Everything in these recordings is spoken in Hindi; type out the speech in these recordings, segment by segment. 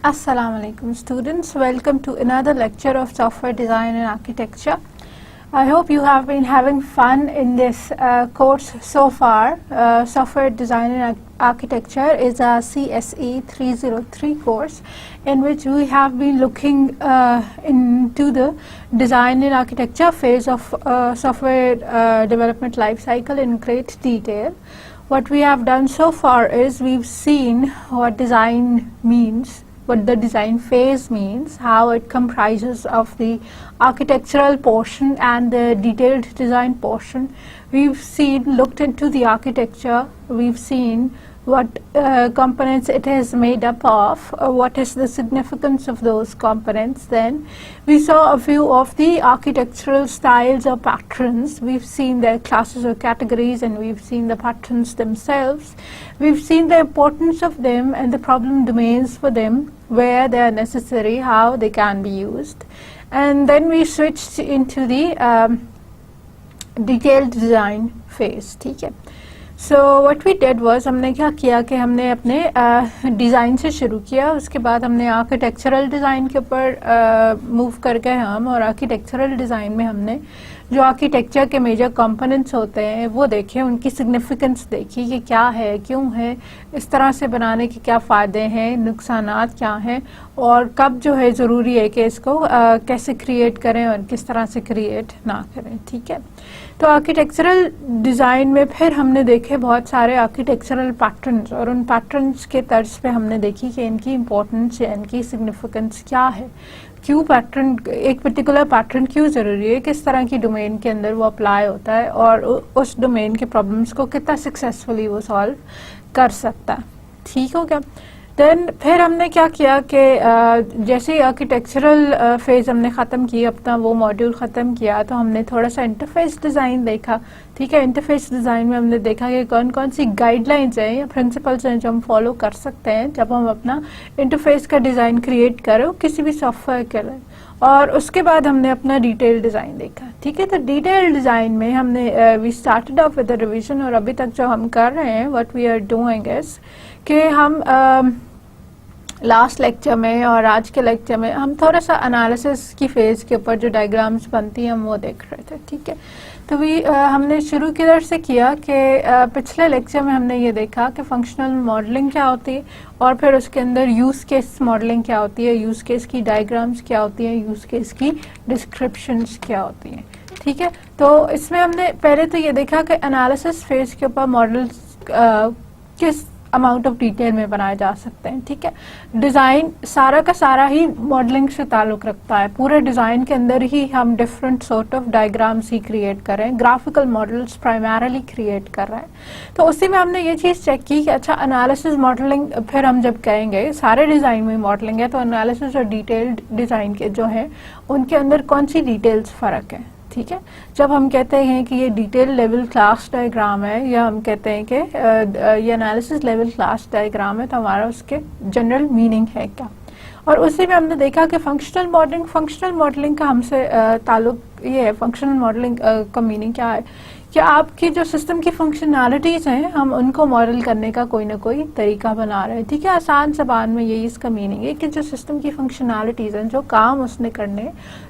Assalamu alaikum students, welcome to another lecture of software design and architecture. I hope you have been having fun in this course so far. Software design and architecture is a CSE 303 course in which we have been looking into the design and architecture phase of software development life cycle in great detail. What we have done so far is we've seen what design means, what the design phase means, how it comprises of the architectural portion and the detailed design portion. We've looked into the architecture, we've seen what components it is made up of, what is the significance of those components. Then we saw a few of the architectural styles or patterns. We've seen their classes or categories, and we've seen the patterns themselves. We've seen the importance of them and the problem domains for them, where they are necessary, how they can be used. And then we switched into the detailed design phase. ठीक है. So what we did was हमने क्या किया कि हमने अपने डिज़ाइन से शुरू किया, उसके बाद हमने आर्किटेक्चरल डिज़ाइन के ऊपर मूव कर गए हम, और आर्किटेक्चरल डिज़ाइन में हमने जो आर्किटेक्चर के मेजर कंपोनेंट्स होते हैं वो देखे, उनकी सिग्निफिकेंस देखी कि क्या है, क्यों है, इस तरह से बनाने के क्या फ़ायदे हैं, नुकसानात क्या हैं, और कब जो है ज़रूरी है कि इसको कैसे क्रिएट करें और किस तरह से क्रिएट ना करें. ठीक है. तो आर्किटेक्चरल डिज़ाइन में फिर हमने देखे बहुत सारे आर्किटेक्चरल पैटर्न्स, और उन पैटर्न्स के तर्ज पे हमने देखी कि इनकी इम्पोर्टेंस या इनकी सिग्निफिकेंस क्या है, क्यों पैटर्न, एक पर्टिकुलर पैटर्न क्यों ज़रूरी है, किस तरह की डोमेन के अंदर वो अप्लाई होता है, और उस डोमेन के प्रॉब्लम्स को कितना सक्सेसफुली वो सॉल्व कर सकता है. ठीक हो गया. देन फिर हमने क्या किया कि जैसे ही आर्किटेक्चरल फेज़ हमने ख़त्म की, अपना वो मॉड्यूल ख़त्म किया, तो हमने थोड़ा सा इंटरफेस डिज़ाइन देखा. ठीक है. इंटरफेस डिज़ाइन में हमने देखा कि कौन कौन सी गाइडलाइंस हैं या प्रिंसिपल्स हैं जो हम फॉलो कर सकते हैं जब हम अपना इंटरफेस का डिज़ाइन क्रिएट करें किसी भी सॉफ्टवेयर के लिए. और उसके बाद हमने अपना डिटेल डिज़ाइन देखा. ठीक है. तो डिटेल डिज़ाइन में हमने we started off with the revision, और अभी तक जो हम कर रहे हैं, what we are doing is कि हम लास्ट लेक्चर में और आज के लेक्चर में हम थोड़ा सा एनालिसिस की फेज़ के ऊपर जो डायग्राम्स बनती हैं हम वो देख रहे थे. ठीक है. तो हमने शुरू किधर से किया कि पिछले लेक्चर में हमने ये देखा कि फंक्शनल मॉडलिंग क्या होती है, और फिर उसके अंदर यूज़ केस मॉडलिंग क्या होती है, यूज़ केस की डायग्राम्स क्या होती हैं, यूज़ केस की डिस्क्रिप्शंस क्या होती हैं. ठीक है. तो इसमें हमने पहले तो ये देखा कि एनालिसिस फेज़ के ऊपर मॉडल्स किस अमाउंट ऑफ डिटेल में बनाए जा सकते हैं. ठीक है. डिज़ाइन सारा का सारा ही मॉडलिंग से ताल्लुक़ रखता है. पूरे डिज़ाइन के अंदर ही हम different sort of diagrams he create कर रहे हैं, ग्राफिकल मॉडल्स प्राइमरली क्रिएट कर रहे हैं. तो उसी में हमने ये चीज़ चेक की कि अच्छा एनालिसिस मॉडलिंग फिर हम जब कहेंगे, सारे डिज़ाइन में मॉडलिंग है, तो एनालिसिस और डिटेल्ड डिज़ाइन के जो है उनके अंदर कौन सी डिटेल्स फ़र्क है. ठीक है. जब हम कहते हैं कि ये डिटेल लेवल क्लास डायग्राम है, या हम कहते हैं कि ये एनालिसिस लेवल क्लास डायग्राम है, तो हमारा उसके जनरल मीनिंग है क्या. और उसी में हमने देखा कि फंक्शनल मॉडलिंग का हमसे ताल्लुक ये है. फंक्शनल मॉडलिंग का मीनिंग क्या है कि आपकी जो सिस्टम की फंक्शनैलिटीज़ हैं हम उनको मॉडल करने का कोई ना कोई तरीका बना रहे हैं. ठीक है. आसान ज़बान में यही इसका मीनिंग है कि जो सिस्टम की फंक्शनैलिटीज़ हैं, जो काम उसने करने,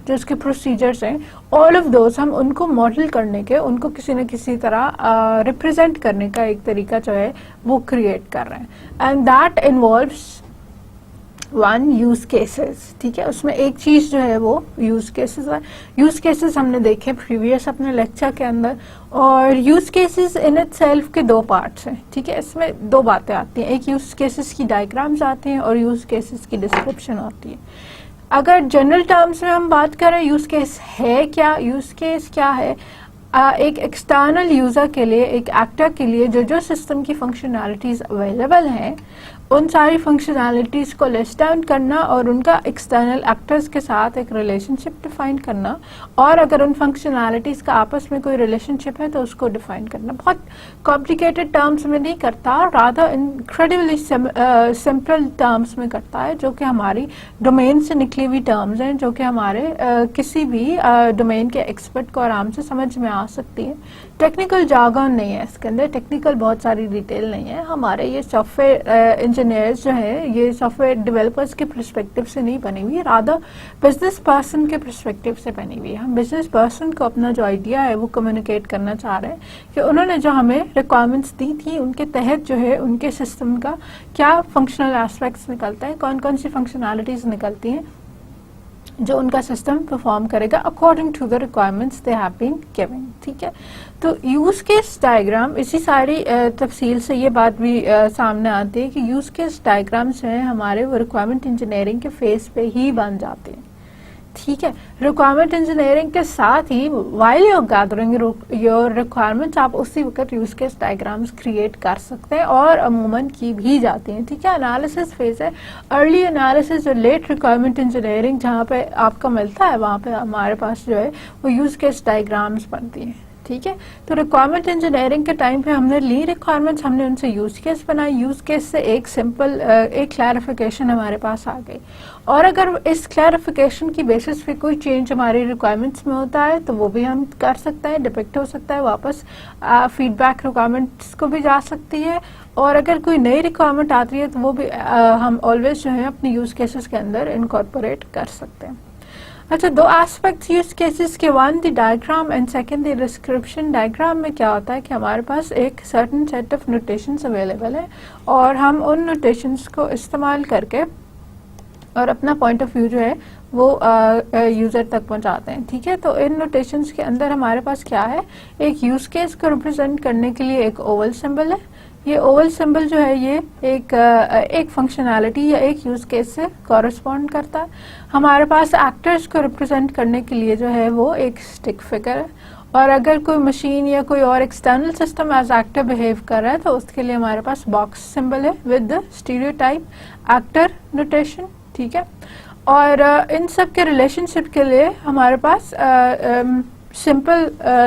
जो उसके प्रोसीजर्स हैं, ऑल ऑफ दोज हम उनको मॉडल करने के, उनको किसी न किसी तरह रिप्रेजेंट करने का एक तरीका जो है वो क्रिएट कर रहे हैं. And that involves one use cases. ठीक है. उसमें एक चीज़ जो है वो यूज़ केसेस है. यूज़ केसेस हमने देखे प्रीवियस अपने लेक्चर के अंदर, और यूज़ केसेस इन इटसेल्फ के दो पार्ट्स हैं. ठीक है. इसमें दो बातें आती हैं, एक यूज़ केसेस की डायग्राम्स आती हैं और यूज़ केसेस की डिस्क्रिप्शन होती है. अगर जनरल टर्म्स में हम बात करें, यूज़ केस है क्या, यूज़ केस क्या है, एक एक्सटर्नल यूज़र के लिए, एक एक्टर के लिए जो सिस्टम की फंक्शनैलिटीज़ अवेलेबल हैं उन सारी फंक्शनैलिटीज़ को लिस्ट डाउन करना और उनका एक्सटर्नल एक्टर्स के साथ एक रिलेशनशिप डिफाइन करना, और अगर उन फंक्शनैलिटीज़ का आपस में कोई रिलेशनशिप है तो उसको डिफाइन करना. बहुत कॉम्प्लिकेटेड टर्म्स में नहीं करता, रादर इनक्रेडिबली सिंपल टर्म्स में करता है, जो कि हमारी डोमेन से निकली हुई टर्म्स हैं, जो कि हमारे किसी भी डोमेन के एक्सपर्ट को आराम से समझ में आ सकती है. टेक्निकल जार्गन नहीं है इसके अंदर, टेक्निकल बहुत सारी डिटेल नहीं है. हमारे ये सॉफ्टवेयर इंजीनियर्स जो है ये सॉफ्टवेयर डेवलपर्स के पर्सपेक्टिव से नहीं बनी हुई, रादर बिजनेस पर्सन के पर्सपेक्टिव से बनी हुई है। हम बिजनेस पर्सन को अपना जो आइडिया है वो कम्युनिकेट करना चाह रहे हैं कि उन्होंने जो हमें रिक्वायरमेंट्स दी थी उनके तहत जो है उनके सिस्टम का क्या फंक्शनल एस्पेक्ट्स निकलता है, कौन कौन सी फंक्शनैलिटीज निकलती हैं जो उनका सिस्टम परफॉर्म करेगा according to the requirements they have been given. ठीक है, तो यूज केस डायग्राम, इसी सारी तफसील से ये बात भी सामने आती है कि यूज केस डायग्राम्स हैं हमारे वो रिक्वायरमेंट इंजीनियरिंग के फेस पे ही बन जाते हैं। ठीक है, रिक्वायरमेंट इंजीनियरिंग के साथ ही while you are gathering your requirements आप उसी वक्त यूज केस डायग्राम्स क्रिएट कर सकते हैं और अमूमन की भी जाती हैं। ठीक है, एनालिसिस फेज है, अर्ली एनालिसिस और लेट रिक्वायरमेंट इंजीनियरिंग जहाँ पे आपका मिलता है वहाँ पे हमारे पास जो है वो यूज केस डायग्राम्स बनती हैं। ठीक है, तो रिक्वायरमेंट इंजीनियरिंग के टाइम पे हमने ली रिक्वायरमेंट्स, हमने उनसे यूज केस बनाई, यूज केस से एक सिंपल एक क्लैरिफिकेशन हमारे पास आ गई, और अगर इस क्लैरिफिकेशन की बेसिस पे कोई चेंज हमारी रिक्वायरमेंट्स में होता है तो वो भी हम कर सकते हैं, डिपिक्ट हो सकता है, वापस फीडबैक रिक्वायरमेंट्स को भी जा सकती है, और अगर कोई नई रिक्वायरमेंट आती है तो वो भी हम ऑलवेज जो है अपने यूज केसेस के अंदर इनकॉर्पोरेट कर सकते हैं। अच्छा, दो एस्पेक्ट्स यूज केसेस के, one the diagram and second the description. Diagram में क्या होता है कि हमारे पास एक certain set of notations available है और हम उन नोटेशंस को इस्तेमाल करके और अपना पॉइंट ऑफ व्यू जो है वो यूजर तक पहुंचाते हैं। ठीक है, तो इन नोटेशंस के अंदर हमारे पास क्या है, एक यूज केस को रिप्रेजेंट करने के लिए एक ओवल सिंबल है। ये ओवल सिंबल जो है ये एक फंक्शनैलिटी या एक यूज केस से कॉरेस्पॉन्ड करता है। हमारे पास एक्टर्स को रिप्रेजेंट करने के लिए जो है वो एक स्टिक फिगर है, और अगर कोई मशीन या कोई और external system as actor behave कर रहा है तो उसके लिए हमारे पास बॉक्स सिंबल है with the stereotype actor notation. ठीक है, और इन सब के रिलेशनशिप के लिए हमारे पास simple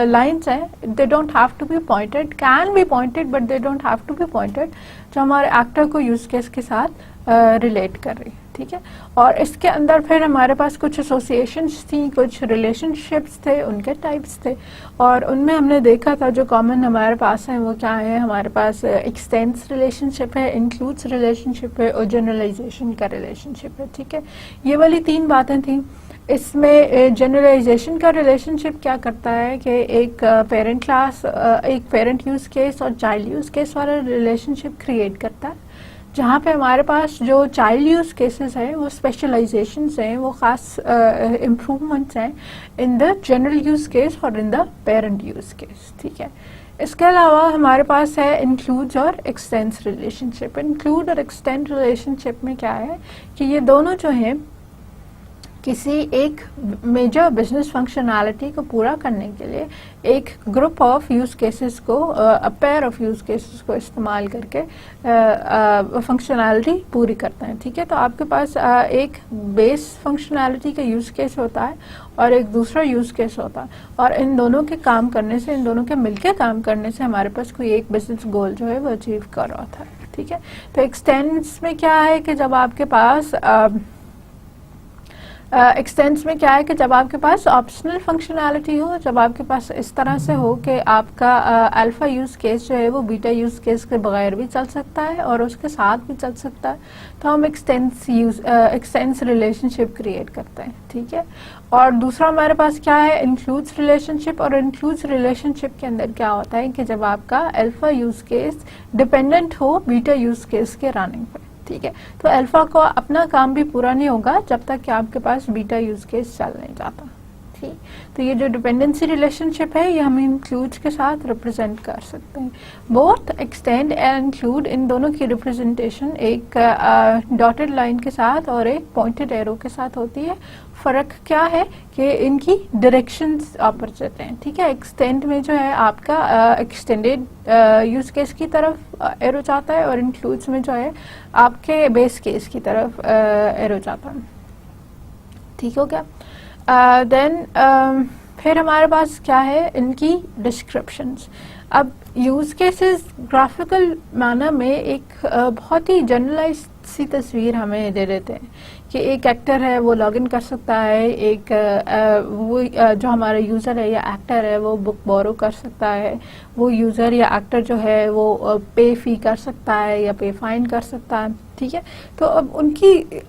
lines हैं, they don't have to be pointed, can be pointed but they don't have to be pointed, जो हमारे एक्टर को यूज केस के साथ रिलेट कर रही है। ठीक है, और इसके अंदर फिर हमारे पास कुछ एसोसिएशंस थी, कुछ रिलेशनशिप्स थे, उनके टाइप्स थे, और उनमें हमने देखा था जो कॉमन हमारे पास है वो क्या है, हमारे पास एक्सटेंस रिलेशनशिप है, इंक्लूड्स रिलेशनशिप है और जनरलाइजेशन का रिलेशनशिप है। ठीक है, ये वाली तीन बातें थी। इसमें जनरलाइजेशन का रिलेशनशिप क्या करता है कि एक पेरेंट क्लास, एक पेरेंट यूज केस और चाइल्ड यूज केस वाला रिलेशनशिप क्रिएट करता है, जहाँ पे हमारे पास जो चाइल्ड यूज केसेस हैं वो स्पेशलाइजेशंस हैं, वो खास इम्प्रूवमेंट्स हैं in the general use case और in the parent use case. ठीक है, इसके अलावा हमारे पास है इंक्लूड और एक्सटेंस रिलेशनशिप। इंक्लूड और एक्सटेंड रिलेशनशिप में क्या है कि ये दोनों जो हैं किसी एक मेजर बिजनेस फंक्शनैलिटी को पूरा करने के लिए एक ग्रुप ऑफ यूज केसेस को, a pair of use cases को इस्तेमाल करके फंक्शनैलिटी पूरी करते हैं। ठीक है, तो आपके पास एक बेस फंक्शनैलिटी का यूज केस होता है और एक दूसरा यूज केस होता है, और इन दोनों के काम करने से, इन दोनों के मिलके काम करने से हमारे पास कोई एक बिजनेस गोल जो है वो अचीव कर रहा था। ठीक है, तो एक्सटेंस में क्या है कि जब आपके पास एक्सटेंस में क्या है कि जब आपके पास ऑप्शनल फंक्शनैलिटी हो, जब आपके पास इस तरह से हो कि आपका अल्फा यूज केस जो है वो बीटा यूज केस के बगैर भी चल सकता है और उसके साथ भी चल सकता है, तो हम एक्सटेंस रिलेशनशिप क्रिएट करते हैं। ठीक है, और दूसरा हमारे पास क्या है, इंक्लूड्स रिलेशनशिप। और इंक्लूड्स रिलेशनशिप के अंदर क्या होता है कि जब आपका अल्फा यूज केस डिपेंडेंट हो बीटा यूज केस के रनिंग पे। ठीक है, तो अल्फा को अपना काम भी पूरा नहीं होगा जब तक कि आपके पास बीटा यूज केस चल नहीं जाता। ठीक, तो ये जो डिपेंडेंसी रिलेशनशिप है ये हम इंक्लूड के साथ रिप्रेजेंट कर सकते हैं। बोथ एक्सटेंड एंड इंक्लूड, इन दोनों की रिप्रेजेंटेशन एक डॉटेड लाइन के साथ और एक पॉइंटेड एरो के साथ होती है। फर्क क्या है कि इनकी डायरेक्शंस अपोजिट हैं। ठीक है, एक्सटेंड में जो है आपका एक्सटेंडेड यूज केस की तरफ एरो जाता है और इंक्लूड्स में जो है आपके बेस केस की तरफ एरो जाता है। ठीक हो गया। देन फिर हमारे पास क्या है, इनकी डिस्क्रिप्शंस। अब यूज केसेस ग्राफिकल मैनर में एक बहुत ही जनरलाइज सी तस्वीर हमें दे देते हैं कि एक एक्टर है वो लॉगिन कर सकता है, एक वो जो हमारा यूज़र है या एक्टर है वो बुक बोरो कर सकता है, वो यूज़र या एक्टर जो है वो पे फी कर सकता है या पे फाइन कर सकता है, ठीक है। तो अब उनकी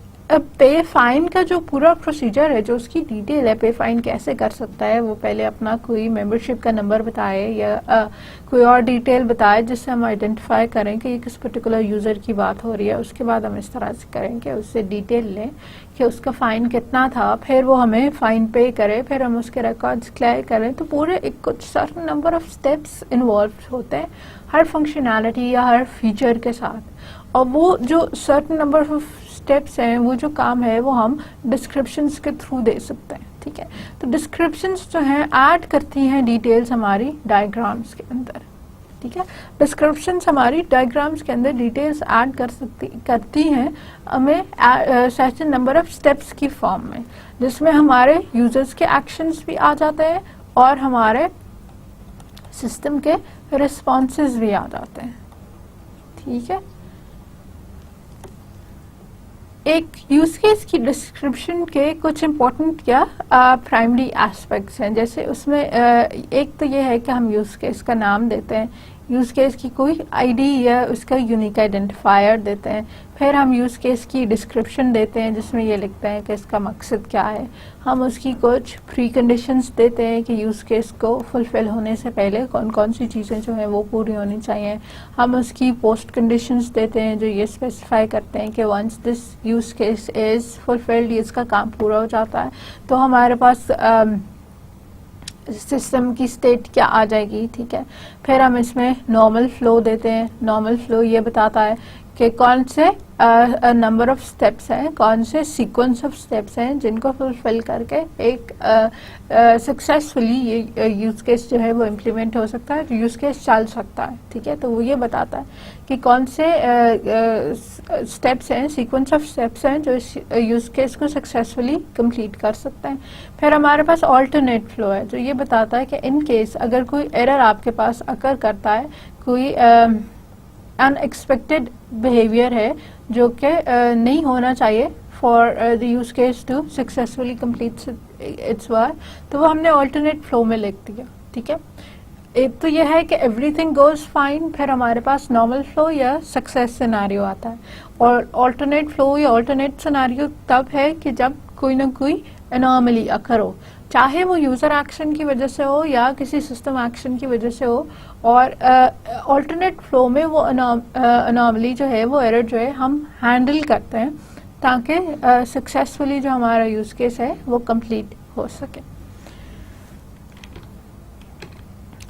पे फाइन का जो पूरा प्रोसीजर है, जो उसकी डिटेल है, पे फाइन कैसे कर सकता है, वो पहले अपना कोई मेंबरशिप का नंबर बताए या कोई और डिटेल बताए जिससे हम आइडेंटिफाई करें कि ये किस पर्टिकुलर यूज़र की बात हो रही है। उसके बाद हम इस तरह से करें कि उससे डिटेल लें कि उसका फ़ाइन कितना था, फिर वो हमें फ़ाइन पे करे, फिर हम उसके रिकॉर्ड्स क्लियर करें। तो पूरे एक कुछ certain number of steps involve होते हैं हर फंक्शनैलिटी या हर फीचर के साथ। और वो जो सर्टेन नंबर ऑफ स्टेप्स हैं, वो जो काम है वो हम डिस्क्रिप्शंस के थ्रू दे सकते हैं, ठीक है। तो डिस्क्रिप्शंस जो हैं ऐड करती हैं डिटेल्स हमारी डायग्राम्स के अंदर, ठीक है। डिस्क्रिप्शंस हमारी डायग्राम्स के अंदर डिटेल्स ऐड करती हैं हमें सर्टेन नंबर ऑफ स्टेप्स की फॉर्म में, जिसमें हमारे यूजर्स के एक्शंस भी आ जाते हैं और हमारे सिस्टम के रिस्पॉन्सेज भी आ जाते हैं, ठीक है। एक यूज केस की डिस्क्रिप्शन के कुछ इम्पोर्टेंट या प्राइमरी एस्पेक्ट्स हैं, जैसे उसमें एक तो ये है कि हम यूज केस का नाम देते हैं, यूज केस की कोई आईडी या उसका यूनिक आइडेंटिफायर देते हैं, फिर हम यूज केस की डिस्क्रिप्शन देते हैं जिसमें ये लिखते हैं कि इसका मकसद क्या है, हम उसकी कुछ प्री कंडीशंस देते हैं कि यूज केस को फुलफिल होने से पहले कौन कौन सी चीज़ें जो हैं वो पूरी होनी चाहिए, हम उसकी पोस्ट कंडीशंस देते हैं जो ये स्पेसिफाई करते हैं कि once this use case is fulfilled, इसका काम पूरा हो जाता है तो हमारे पास सिस्टम की स्टेट क्या आ जाएगी, ठीक है। फिर हम इसमें नॉर्मल फ्लो देते हैं। नॉर्मल फ्लो ये बताता है कि कौन से नंबर ऑफ स्टेप्स हैं, कौन से सीक्वेंस ऑफ स्टेप्स हैं जिनको फुलफिल करके एक सक्सेसफुली ये यूज केस जो है वो इम्प्लीमेंट हो सकता है, यूज केस चल सकता है, ठीक है। तो वो ये बताता है कि कौन से स्टेप्स हैं, सीक्वेंस ऑफ स्टेप्स हैं जो इस यूज केस को सक्सेसफुली कंप्लीट कर सकते हैं। फिर हमारे पास ऑल्टरनेट फ्लो है जो ये बताता है कि इन केस अगर कोई एरर आपके पास अकर करता है, कोई अनएक्सपेक्टेड बिहेवियर है जो कि नहीं होना चाहिए for the use case to successfully complete its work, तो वो हमने ऑल्टरनेट फ्लो में लिख दिया, ठीक है। एक तो यह है कि एवरीथिंग गोज फाइन, फिर हमारे पास नॉर्मल फ्लो या सक्सेस सिनारियो आता है, और ऑल्टरनेट फ्लो या ऑल्टरनेट सिनारियो तब है कि जब कोई ना कोई एनॉमली अकर हो, चाहे वो यूज़र एक्शन की वजह से हो या किसी सिस्टम एक्शन की वजह से हो। और ऑल्टरनेट फ्लो में वो अनॉमली जो है, वो एरर जो है हम हैंडल करते हैं ताकि सक्सेसफुली जो हमारा यूज़ केस है वो कंप्लीट हो सके।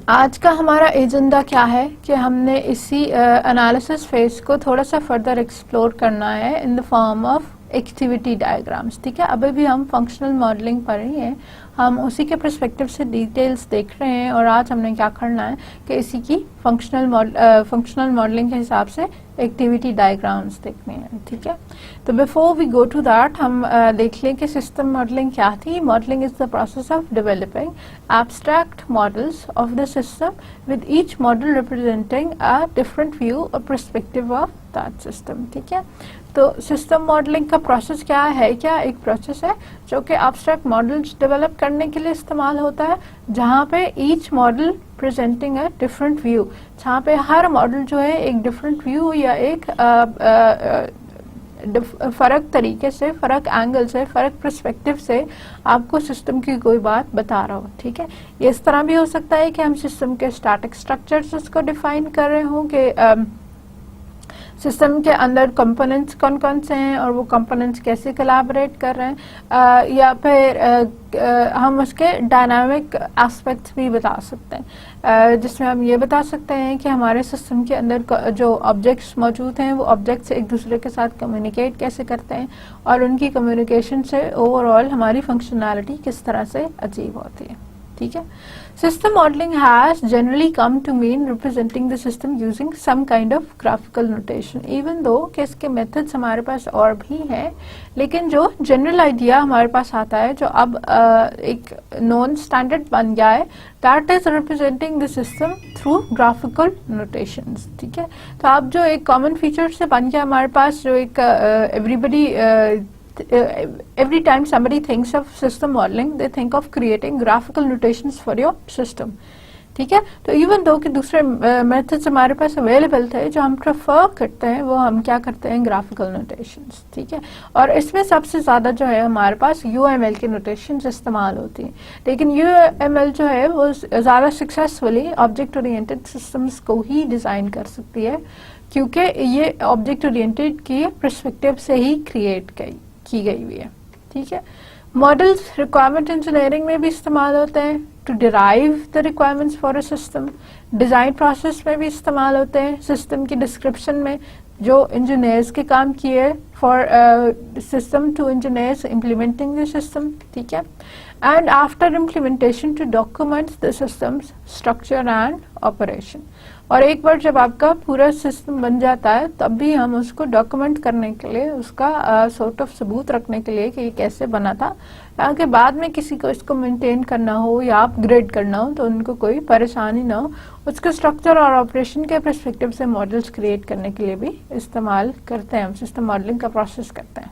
आज का हमारा एजेंडा क्या है कि हमने इसी एनालिसिस फेज को थोड़ा सा फर्दर एक्सप्लोर करना है in the form of activity diagrams, ठीक है। अभी भी हम फंक्शनल मॉडलिंग पढ़ रहे हैं, हम उसी के पर्सपेक्टिव से डिटेल्स देख रहे हैं, और आज हमने क्या करना है कि इसी की फंक्शनल मॉडलिंग के हिसाब से एक्टिविटी डायग्राम्स देखने हैं, ठीक है। तो before we go to that हम देख लें कि सिस्टम मॉडलिंग क्या थी। Modelling is the process of developing abstract models of the system with each model representing a different view और पर्सपेक्टिव ऑफ दैट सिस्टम, ठीक है। तो सिस्टम मॉडलिंग का प्रोसेस क्या है? क्या एक प्रोसेस है जो कि एब्स्ट्रैक्ट मॉडल्स डेवलप करने के लिए इस्तेमाल होता है, जहाँ पे each model presenting a different view, जहाँ पे हर मॉडल जो है एक डिफरेंट व्यू या एक फ़र्क तरीके से, फ़र्क एंगल से, फ़र्क पर्सपेक्टिव से आपको सिस्टम की कोई बात बता रहा हो, ठीक है। ये इस तरह भी हो सकता है कि हम सिस्टम के स्टैटिक स्ट्रक्चर्स उसको डिफाइन कर रहे हों कि सिस्टम के अंदर कंपोनेंट्स कौन कौन से हैं और वो कंपोनेंट्स कैसे कोलैबोरेट कर रहे हैं, या फिर हम उसके डायनामिक एस्पेक्ट्स भी बता सकते हैं, जिसमें हम ये बता सकते हैं कि हमारे सिस्टम के अंदर जो ऑब्जेक्ट्स मौजूद हैं वो ऑब्जेक्ट्स एक दूसरे के साथ कम्युनिकेट कैसे करते हैं और उनकी कम्युनिकेशन से ओवरऑल हमारी फंक्शनैलिटी किस तरह से अचीव होती है। ठीक है. System modeling has generally come to mean representing the system using some kind of graphical notation. Even though कि इसके methods हमारे पास और भी हैं, लेकिन जो general idea हमारे पास आता है, जो अब एक known standard बन गया है, that is representing the system through graphical notations. ठीक है. तो अब जो एक common feature से बन गया हमारे पास, जो एक everybody every time somebody thinks of system modeling, they think of creating graphical notations for your system. ठीक है. तो इवन दो कि दूसरे मेथड्स हमारे पास अवेलेबल थे, जो हम प्रेफर करते हैं वो हम क्या करते हैं, ग्राफिकल नोटेशंस. ठीक है. और इसमें सबसे ज़्यादा जो है हमारे पास UML की नोटेशंस इस्तेमाल होती हैं. लेकिन UML जो है वो ज़्यादा सक्सेसफुली ऑब्जेक्ट ओरिएंटेड सिस्टम्स को ही डिज़ाइन कर सकती है, क्योंकि ये ऑब्जेक्ट ओरिएंटेड की पर्सपेक्टिव से ही क्रिएट की गई हुई है. ठीक है. मॉडल्स रिक्वायरमेंट इंजीनियरिंग में भी इस्तेमाल होते हैं to derive the requirements for a system. Design process में भी इस्तेमाल होते हैं, सिस्टम की डिस्क्रिप्शन में जो इंजीनियर्स के काम किए for system to engineers implementing the system. ठीक है. And after implementation to document the system's structure and operation. और एक बार जब आपका पूरा सिस्टम बन जाता है, तब भी हम उसको डॉक्यूमेंट करने के लिए, उसका सॉर्ट ऑफ सबूत रखने के लिए कि ये कैसे बना था, ताकि बाद में किसी को इसको मेंटेन करना हो या अपग्रेड करना हो तो उनको कोई परेशानी ना हो. उसके स्ट्रक्चर और ऑपरेशन के पर्सपेक्टिव से मॉडल्स क्रिएट करने के लिए भी इस्तेमाल करते हैं, हम सिस्टम मॉडलिंग का प्रोसेस करते हैं.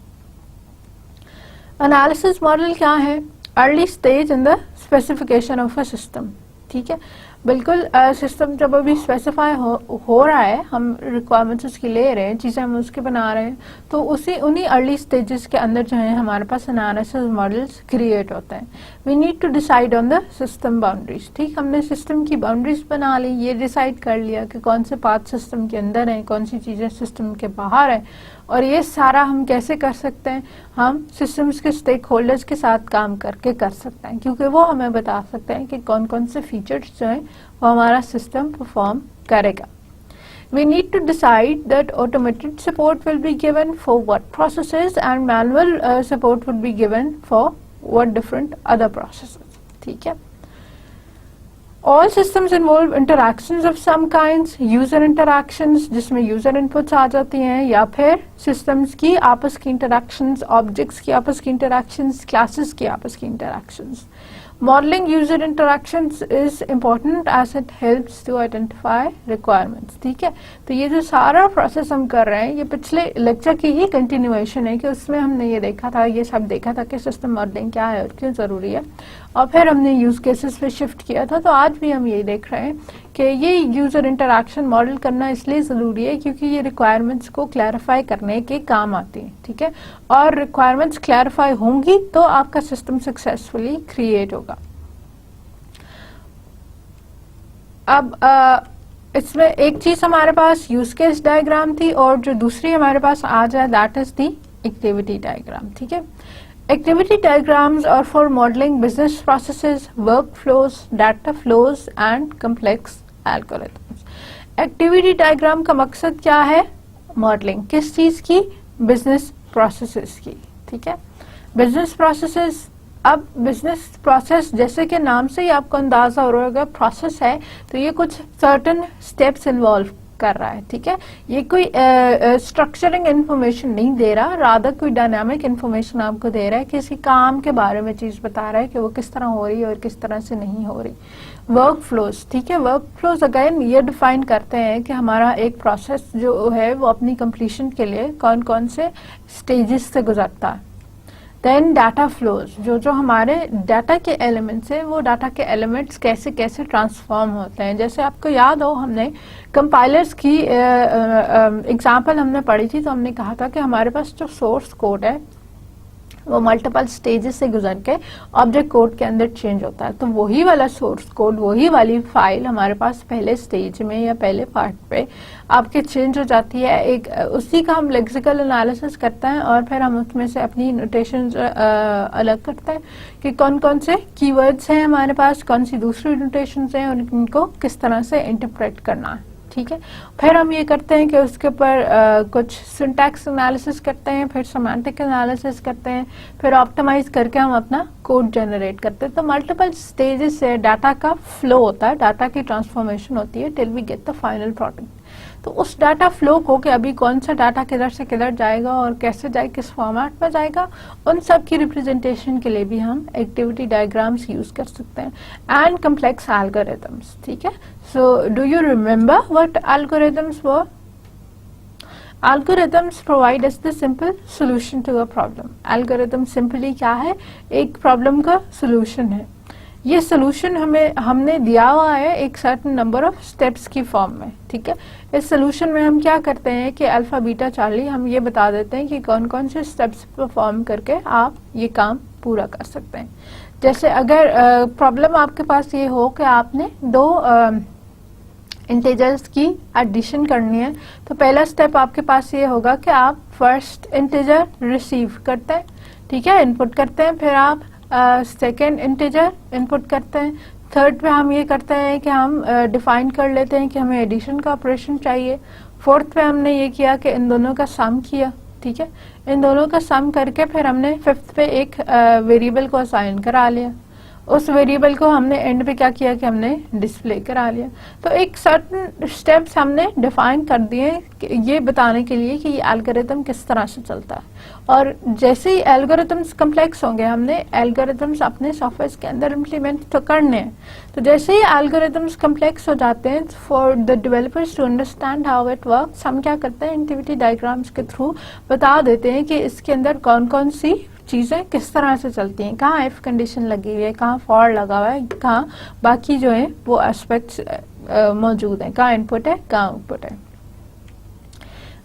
एनालिसिस मॉडल क्या है? Early stage in the specification of a system. ठीक है. बिल्कुल सिस्टम जब अभी स्पेसिफाई हो रहा है, हम रिक्वायरमेंट्स उसकी ले रहे हैं, चीज़ें हम उसके बना रहे हैं, तो उन्हीं अर्ली स्टेजेस के अंदर जो है हमारे पास एनालिसिस मॉडल्स क्रिएट होते हैं. We need to decide on the system boundaries. ठीक, हमने सिस्टम की बाउंड्रीज बना ली, ये डिसाइड कर लिया कि कौन से पार्ट सिस्टम के अंदर हैं, कौन सी चीज़ें सिस्टम के बाहर हैं. और ये सारा हम कैसे कर सकते हैं? हम सिस्टम्स के स्टेक होल्डर्स के साथ काम करके कर सकते हैं, क्योंकि वो हमें बता सकते हैं कि कौन कौन से फीचर्स जो हैं वो हमारा सिस्टम परफॉर्म करेगा. We need to decide that automated support will be given for what processes and manual support would be given for what different other processes. ठीक है. All systems involve interactions of some kinds, user interactions जिसमें user inputs आ जाती हैं, या फिर systems की आपस की interactions, objects की आपस की interactions, classes की आपस की interactions. Modeling user interactions is important as it helps to identify requirements. ठीक है. तो ये जो सारा प्रोसेस हम कर रहे हैं, ये पिछले लेक्चर की ही कंटिन्यूएशन है कि उसमें हमने ये देखा था, ये सब देखा था कि सिस्टम मॉडलिंग क्या है और क्यों ज़रूरी है, और फिर हमने यूज केसेस पे शिफ्ट किया था. तो आज भी हम ये देख रहे हैं कि ये यूज़र इंटरैक्शन मॉडल करना इसलिए ज़रूरी है क्योंकि ये रिक्वायरमेंट्स को क्लैरिफाई करने के काम आती हैं. ठीक है. और रिक्वायरमेंट्स क्लैरिफाई होंगी तो आपका सिस्टम सक्सेसफुली क्रिएट होगा. अब इसमें एक चीज़ हमारे पास यूज केस डायग्राम थी, और जो दूसरी हमारे पास आ जाए that is the activity diagram. ठीक है. Activity diagrams are for modeling business processes, workflows, data flows and complex algorithms. Activity diagram का मकसद क्या है? मॉडलिंग किस चीज़ की? बिजनेस प्रोसेसेस की. ठीक है. बिजनेस प्रोसेसेस, अब बिजनेस प्रोसेस जैसे कि नाम से ही आपको अंदाजा हो रहा होगा, प्रोसेस है तो ये कुछ सर्टन स्टेप्स इन्वॉल्व कर रहा है. ठीक है. ये कोई स्ट्रक्चरिंग इंफॉर्मेशन नहीं दे रहा, रादर कोई डायनामिक इंफॉर्मेशन आपको दे रहा है, किसी काम के बारे में चीज़ बता रहा है कि वो किस तरह हो रही है और किस तरह से नहीं हो रही. Work flows. ठीक है. वर्क फ्लोज अगेन ये डिफाइन करते हैं कि हमारा एक प्रोसेस जो है वो अपनी कंप्लीशन के लिए कौन कौन से स्टेजेस से गुजरता है. देन डाटा फ्लोज, जो हमारे डाटा के एलिमेंट्स हैं, वो डाटा के एलिमेंट्स कैसे कैसे ट्रांसफॉर्म होते हैं. जैसे आपको याद हो, हमने कंपाइलर्स की एग्जांपल हमने पढ़ी थी, तो हमने कहा था कि हमारे पास जो सोर्स कोड है वो मल्टीपल स्टेजेस से गुजर के ऑब्जेक्ट कोड के अंदर चेंज होता है. तो वही वाला सोर्स कोड, वही वाली फाइल हमारे पास पहले स्टेज में या पहले पार्ट पे आपके चेंज हो जाती है. एक उसी का हम लेक्सिकल एनालिसिस करते हैं और फिर हम उसमें से अपनी नोटेशन अलग करते हैं कि कौन कौन से कीवर्ड्स हैं हमारे पास, कौन सी दूसरी नोटेशंस हैं और इनको किस तरह से इंटरप्रेट करना है. ठीक है। फिर हम ये करते हैं कि उसके ऊपर कुछ सिंटैक्स एनालिसिस करते हैं, फिर सेमांटिक एनालिसिस करते हैं, फिर ऑप्टिमाइज करके हम अपना कोड जनरेट करते हैं। तो मल्टीपल स्टेजेस से डाटा का फ्लो होता है, डाटा की ट्रांसफॉर्मेशन होती है till we get the final product. तो उस डाटा फ्लो को कि अभी कौन सा डाटा किधर से किधर जाएगा और कैसे जाए, किस फॉर्मेट में जाएगा, उन सब की रिप्रेजेंटेशन के लिए भी हम एक्टिविटी डायग्राम्स यूज कर सकते हैं एंड कम्प्लेक्स एल्गोरिथम्स। ठीक है। So do you remember what algorithms were? Algorithms provide us the simple solution to a problem. Algorithm simply क्या है? एक प्रॉब्लम का सोल्यूशन है। ये सोल्यूशन हमने दिया हुआ है एक सर्टेन नंबर ऑफ स्टेप्स की फॉर्म में। ठीक है। इस सोल्यूशन में हम क्या करते हैं कि अल्फा बीटा चार्ली हम ये बता देते हैं कि कौन कौन से स्टेप्स परफॉर्म करके आप ये काम पूरा कर सकते हैं। जैसे अगर प्रॉब्लम आपके पास ये हो कि आपने दो इंटीजर्स की एडिशन करनी है, तो पहला स्टेप आपके पास ये होगा कि आप फर्स्ट इंटीजर रिसीव करते हैं, ठीक है, इनपुट करते हैं, फिर आप सेकेंड इंटीजर इनपुट करते हैं, थर्ड पे हम ये करते हैं कि हम डिफाइन कर लेते हैं कि हमें एडिशन का ऑपरेशन चाहिए, फोर्थ पे हमने ये किया कि इन दोनों का सम किया, ठीक है, इन दोनों का सम करके फिर हमने फिफ्थ पे एक वेरिएबल को असाइन करा लिया, उस वेरिएबल को हमने एंड पे क्या किया कि हमने डिस्प्ले करा लिया। तो एक सर्टेन स्टेप्स हमने डिफाइन कर दिए ये बताने के लिए कि ये एल्गोरिथम किस तरह से चलता है। और जैसे ही एल्गोरिथम्स कम्प्लेक्स होंगे, हमने एल्गोरिथम्स अपने सॉफ्टवेयर के अंदर इम्प्लीमेंट तो करने हैं, तो जैसे ही एल्गोरिथम्स कम्प्लेक्स हो जाते हैं, for the developers to understand how it works, हम क्या करते हैं एक्टिविटी डायग्राम्स के थ्रू बता देते हैं कि इसके अंदर कौन कौन सी चीजें किस तरह से चलती हैं, कहाँ इफ कंडीशन लगी हुई है, कहाँ फॉर लगा हुआ है, कहाँ बाकी जो है वो एस्पेक्ट्स मौजूद हैं, कहाँ इनपुट है, कहाँ आउटपुट है।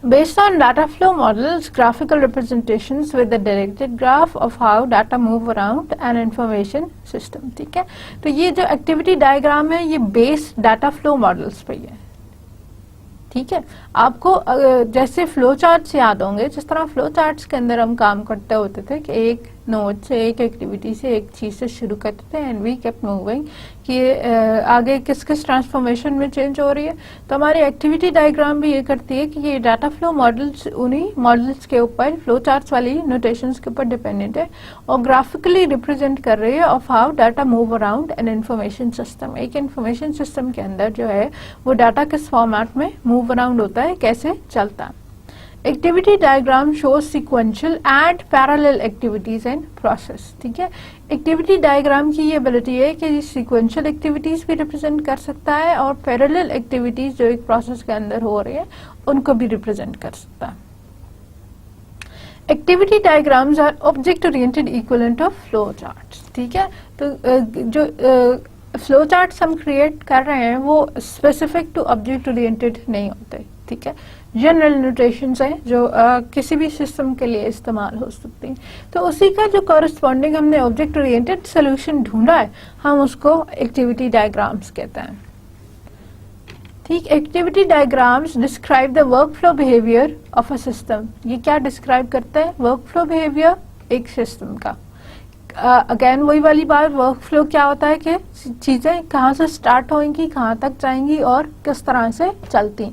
Based on data flow models, graphical representations with the directed graph of how data move around an information system। ठीक है। तो ये जो एक्टिविटी डायग्राम है ये बेस्ड डाटा फ्लो मॉडल्स पे है। ठीक है। आपको जैसे फ्लो चार्ट्स याद होंगे, जिस तरह फ्लो चार्ट्स के अंदर हम काम करते होते थे कि एक नोड से, एक एक्टिविटी से, एक चीज से शुरू करते थे एंड वी केप्ट मूविंग कि आगे किस किस ट्रांसफॉर्मेशन में चेंज हो रही है। तो हमारी एक्टिविटी डायग्राम भी ये करती है कि ये डाटा फ्लो मॉडल्स उन्हीं मॉडल्स के ऊपर, फ्लो चार्ट्स वाली नोटेशंस के ऊपर डिपेंडेंट है और ग्राफिकली रिप्रेजेंट कर रही है of how data move around an information system. एक इन्फॉर्मेशन सिस्टम के अंदर जो है वो डाटा किस फॉर्मेट में मूव अराउंड होता है, कैसे चलता है। Activity diagram shows sequential and parallel activities and process. ठीक है। एक्टिविटी डायग्राम की ये एबिलिटी है कि सीक्वेंशियल एक्टिविटीज भी रिप्रेजेंट कर सकता है और पैरेलल एक्टिविटीज जो एक प्रोसेस के अंदर हो रही है उनको भी रिप्रेजेंट कर सकता है। Activity diagrams are object oriented equivalent of flow charts. ठीक है। तो जो फ्लो चार्ट्स हम क्रिएट कर रहे हैं वो स्पेसिफिक टू ऑब्जेक्ट ओरिएंटेड नहीं होते। ठीक है। जनरल नोटेशंस हैं जो किसी भी सिस्टम के लिए इस्तेमाल हो सकती हैं। तो उसी का जो कॉरेस्पॉन्डिंग हमने ऑब्जेक्ट ओरिएंटेड सोल्यूशन ढूंढा है, हम उसको एक्टिविटी डायग्राम्स कहते हैं। ठीक। Activity diagrams describe the work flow behaviour of a system. ये क्या डिस्क्राइब करते हैं? वर्क फ्लो बिहेवियर एक सिस्टम का। अगेन वही वाली बात, वर्क फ्लो क्या होता है कि चीजें कहाँ से स्टार्ट होंगी, कहाँ तक जाएंगी और किस तरह से चलती।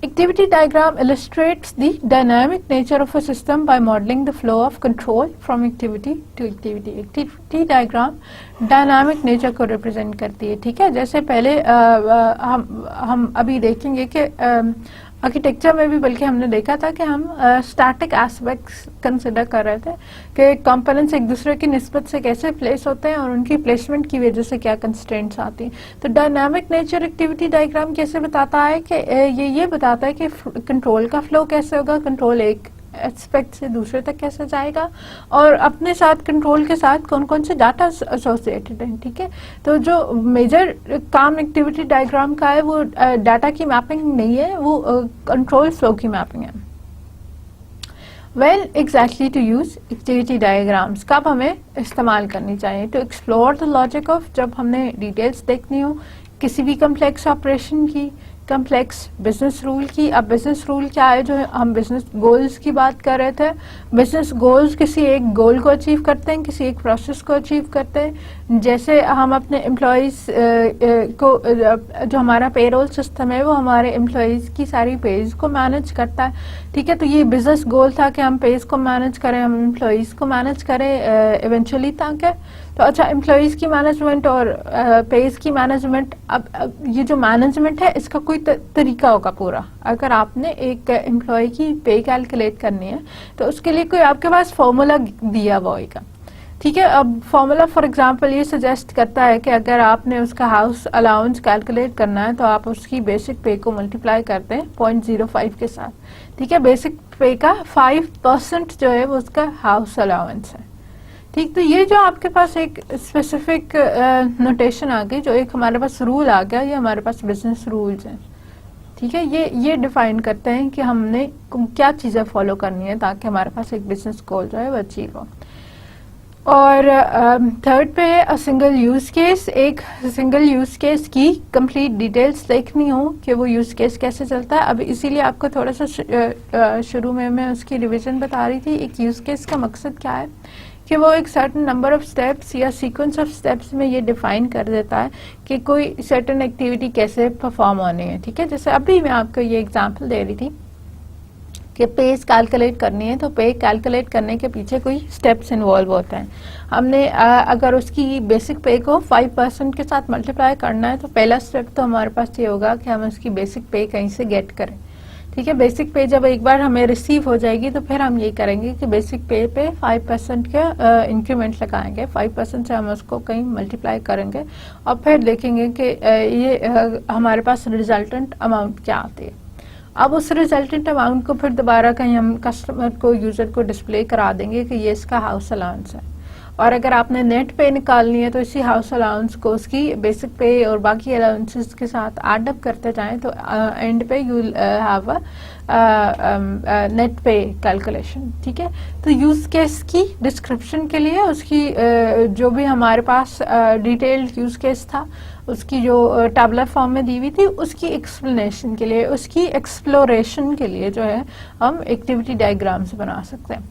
Activity diagram illustrates the dynamic nature of a system by modeling the flow of control from activity to activity. Activity diagram dynamic nature को represent करती है। ठीक है। जैसे पहले हम अभी देखेंगे कि आर्किटेक्चर में भी बल्कि हमने देखा था कि हम स्टैटिक एस्पेक्ट्स कंसिडर कर रहे थे कि कंपोनेंट्स एक दूसरे की निस्बत से कैसे प्लेस होते हैं और उनकी प्लेसमेंट की वजह से क्या कंस्ट्रेंट्स आती हैं। तो डायनामिक नेचर एक्टिविटी डायग्राम कैसे बताता है कि ये बताता है कि कंट्रोल का फ्लो कैसे होगा, कंट्रोल एक एस्पेक्ट से दूसरे तक कैसे जाएगा और अपने साथ कंट्रोल के साथ कौन कौन से डाटा एसोसिएटेड हैं। ठीक है। तो जो मेजर काम एक्टिविटी डायग्राम का है वो डाटा की मैपिंग नहीं है, वो कंट्रोल फ्लो की मैपिंग है। Well exactly to use activity diagrams, कब हमें इस्तेमाल करनी चाहिए? To explore the logic of, जब हमने डिटेल्स देखनी हो किसी भी कम्प्लेक्स ऑपरेशन की, कम्प्लेक्स बिजनेस रूल की। अब बिजनेस रूल क्या है, जो हम बिजनेस गोल्स की बात कर रहे थे। बिजनेस गोल्स किसी एक गोल को अचीव करते हैं, किसी एक प्रोसेस को अचीव करते हैं। जैसे हम अपने एम्प्लॉयज़ को, जो हमारा पेरोल सिस्टम है वो हमारे एम्प्लॉयज़ की सारी पेज को मैनेज करता है, ठीक है। तो ये बिजनेस गोल था कि हम पेज को मैनेज करें, हम एम्प्लॉयज़ को मैनेज करें इवेंचुअली ताकि। तो अच्छा, एम्प्लॉयज़ की मैनेजमेंट और पेज की मैनेजमेंट। अब ये जो मैनेजमेंट है इसका कोई तरीका होगा पूरा। अगर आपने एक एम्प्लॉय की पे कैलकुलेट करनी है तो उसके लिए कोई आपके पास फॉर्मूला दिया हुआ होगा, ठीक है। अब फॉर्मूला फॉर एग्जांपल ये सजेस्ट करता है कि अगर आपने उसका हाउस अलाउंस कैलकुलेट करना है तो आप उसकी बेसिक पे को मल्टीप्लाई करते हैं 0.05 के साथ, ठीक है। बेसिक पे का 5% जो है वो उसका हाउस अलाउंस है, ठीक। तो ये जो आपके पास एक स्पेसिफिक नोटेशन आ गई, जो एक हमारे पास रूल आ गया, ये हमारे पास बिजनेस रूल्स हैं, ठीक है। ये डिफाइन करते हैं कि हमने क्या चीज़ें फॉलो करनी है ताकि हमारे पास एक बिजनेस गोल जो है वो अचीव हो। और थर्ड पे है अ सिंगल यूज़ केस। एक सिंगल यूज़ केस की कंप्लीट डिटेल्स देखनी हो कि वो यूज़ केस कैसे चलता है। अब इसीलिए आपको थोड़ा सा शुरू में मैं उसकी रिवीजन बता रही थी। एक यूज़ केस का मकसद क्या है कि वो एक सर्टेन नंबर ऑफ स्टेप्स या सीक्वेंस ऑफ स्टेप्स में ये डिफाइन कर देता है कि कोई सर्टेन एक्टिविटी कैसे परफॉर्म होनी है, ठीक है। जैसे अभी मैं आपको ये एग्जांपल दे रही थी कि पेज कैलकुलेट करनी है, तो पे कैलकुलेट करने के पीछे कोई स्टेप्स इन्वॉल्व होते हैं। हमने अगर उसकी बेसिक पे को 5% के साथ मल्टीप्लाई करना है तो पहला स्टेप तो हमारे पास ये होगा कि हम उसकी बेसिक पे कहीं से गेट करें, ठीक है। बेसिक पे जब एक बार हमें रिसीव हो जाएगी तो फिर हम ये करेंगे कि बेसिक पे 5% का इंक्रीमेंट लगाएंगे, 5% से हम उसको कहीं मल्टीप्लाई करेंगे और फिर देखेंगे कि ये हमारे पास रिजल्टेंट अमाउंट क्या आती है। अब उस रिजल्टेंट अमाउंट को फिर दोबारा कहीं हम कस्टमर को, यूज़र को डिस्प्ले करा देंगे कि ये इसका हाउस अलाउंस है। और अगर आपने नेट पे निकालनी है तो इसी हाउस अलाउंस को उसकी बेसिक पे और बाकी अलाउंसेस के साथ एड अप करते जाएं तो एंड पे यू हैव अ नेट पे कैलकुलेशन, ठीक है। तो यूज़ केस की डिस्क्रिप्शन के लिए उसकी जो भी हमारे पास डिटेल्ड यूज़ केस था उसकी जो टैबुलर फॉर्म में दी हुई थी, उसकी एक्सप्लेनेशन के लिए, उसकी एक्सप्लोरेशन के लिए जो है हम एक्टिविटी डायग्राम्स बना सकते हैं।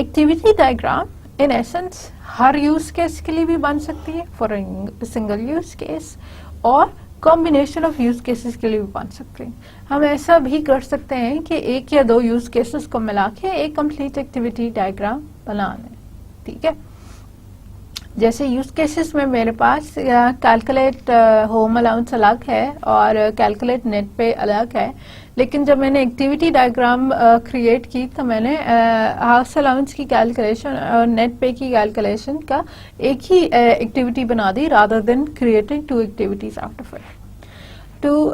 Activity diagram in essence her use case के लिए भी बन सकती है, फॉर सिंगल यूज केस, और कॉम्बिनेशन ऑफ यूज केसेस के लिए भी बन सकते हैं। हम ऐसा भी कर सकते हैं कि एक या दो यूज केसेस को मिला के एक कंप्लीट एक्टिविटी डायग्राम बना लें, ठीक है। जैसे यूज केसेस में मेरे पास कैलकुलेट होम अलाउंस अलग है और कैलकुलेट नेट पे अलग है, लेकिन जब मैंने एक्टिविटी डायग्राम क्रिएट की तो मैंने हाउस अलाउंस की कैलकुलेशन और नेट पे की कैलकुलेशन का एक ही एक्टिविटी बना दी, rather than creating two activities out of it. To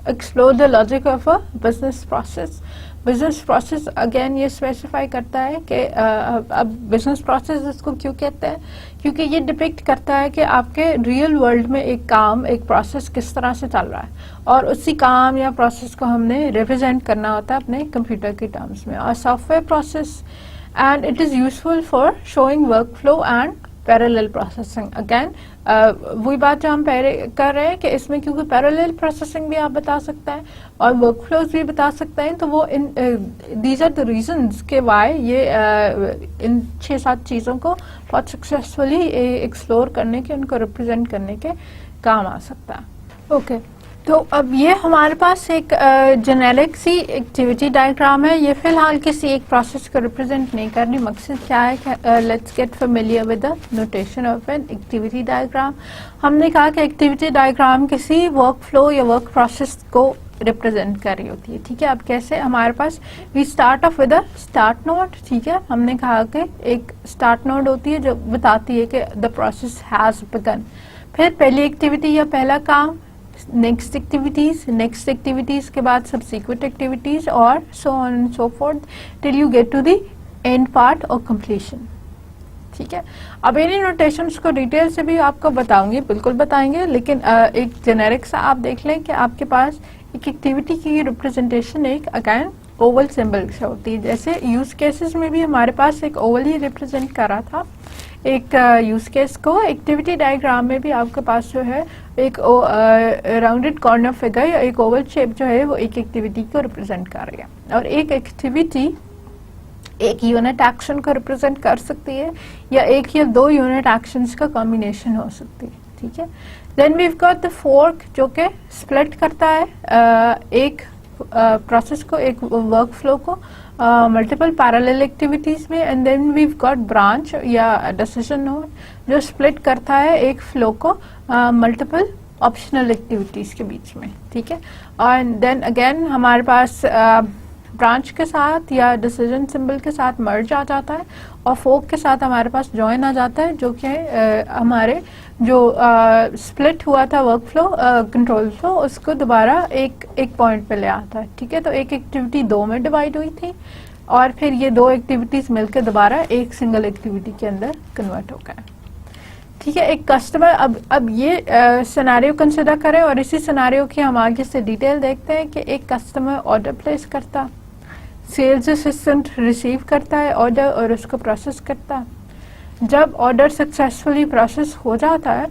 explore the logic of a business process. Business process again ये स्पेसिफाई करता है कि अब बिजनेस प्रोसेस इसको क्यों कहते हैं, क्योंकि ये डिपिक्ट करता है कि आपके रियल वर्ल्ड में एक काम, एक प्रोसेस किस तरह से चल रहा है और उसी काम या प्रोसेस को हमने रिप्रेजेंट करना होता है अपने कंप्यूटर के टर्म्स में। और software process and it is useful for showing work flow and parallel processing. Again वही बात जो हम पहले कर रहे हैं कि इसमें क्योंकि पैरेलल प्रोसेसिंग भी आप बता सकते हैं और वर्क फ्लोज भी बता सकते हैं, तो वो in these are the reasons के वाई ये इन 6-7 चीज़ों को बहुत सक्सेसफुली एक्सप्लोर करने के, उनको रिप्रेजेंट करने के काम आ सकता है। ओके, तो अब ये हमारे पास एक जेनेरिक सी एक्टिविटी डायग्राम है। ये फिलहाल किसी एक प्रोसेस को रिप्रेजेंट नहीं कर रही। मकसद क्या है कि let's get familiar with the notation of an activity diagram. हमने कहा कि एक्टिविटी डायग्राम किसी वर्क फ्लो या वर्क प्रोसेस को रिप्रेजेंट कर रही होती है, ठीक है। अब कैसे, हमारे पास we start off with a start node, ठीक है। हमने कहा कि एक स्टार्ट नोड होती है जो बताती है कि द प्रोसेस हैज बिगन। फिर पहली एक्टिविटी या पहला काम, नेक्स्ट एक्टिविटीज के बाद सब्सिक्वेंट एक्टिविटीज और so on and so forth till you get to the end part और कंप्लीशन, ठीक है। अब इन्हीं नोटेशंस को डिटेल से भी आपको बताऊंगी, बिल्कुल बताएंगे, लेकिन एक जेनेरिक सा आप देख लें कि आपके पास एक एक्टिविटी की रिप्रेजेंटेशन एक अगेन ओवल सिंबल से होती है। जैसे यूज केसेस में भी हमारे पास एक ओवल ही रिप्रेजेंट कर रहा था, एक यूज केस को। एक्टिविटी डायग्राम में भी आपके पास जो है एक राउंडेड कॉर्नर फिगर या एक ओवल शेप जो है वो एक एक्टिविटी को रिप्रेजेंट कर रही है, और एक एक्टिविटी एक यूनिट एक्शन को रिप्रेजेंट कर सकती है या एक या दो यूनिट एक्शंस का कॉम्बिनेशन हो सकती है, ठीक है। Then we got the fork जो कि स्प्लिट करता है एक प्रोसेस को, एक वर्क फ्लो को मल्टीपल पैरेलल एक्टिविटीज में। And then we got branch या डिसीजन नोड जो स्प्लिट करता है एक फ्लो को मल्टीपल ऑप्शनल एक्टिविटीज के बीच में, ठीक है। और देन अगेन हमारे पास ब्रांच के साथ या डिसीजन सिंबल के साथ मर्ज आ जाता है, और फोक के साथ हमारे पास जॉइन आ जाता है, जो कि हमारे जो स्प्लिट हुआ था वर्क फ्लो कंट्रोल फ्लो उसको दोबारा एक पॉइंट पे ले आता है, ठीक है। तो एक एक्टिविटी दो में डिवाइड हुई थी और फिर ये दो एक्टिविटीज मिलकर दोबारा एक सिंगल एक्टिविटी के अंदर कन्वर्ट हो गए, ठीक है। एक कस्टमर, अब ये सिनेरियो कंसिडर करें और इसी सिनेरियो की हम आगे से डिटेल देखते हैं कि एक कस्टमर ऑर्डर प्लेस करता, सेल्स असिस्टेंट रिसीव करता है ऑर्डर और उसको प्रोसेस करता है। जब ऑर्डर सक्सेसफुली प्रोसेस हो जाता है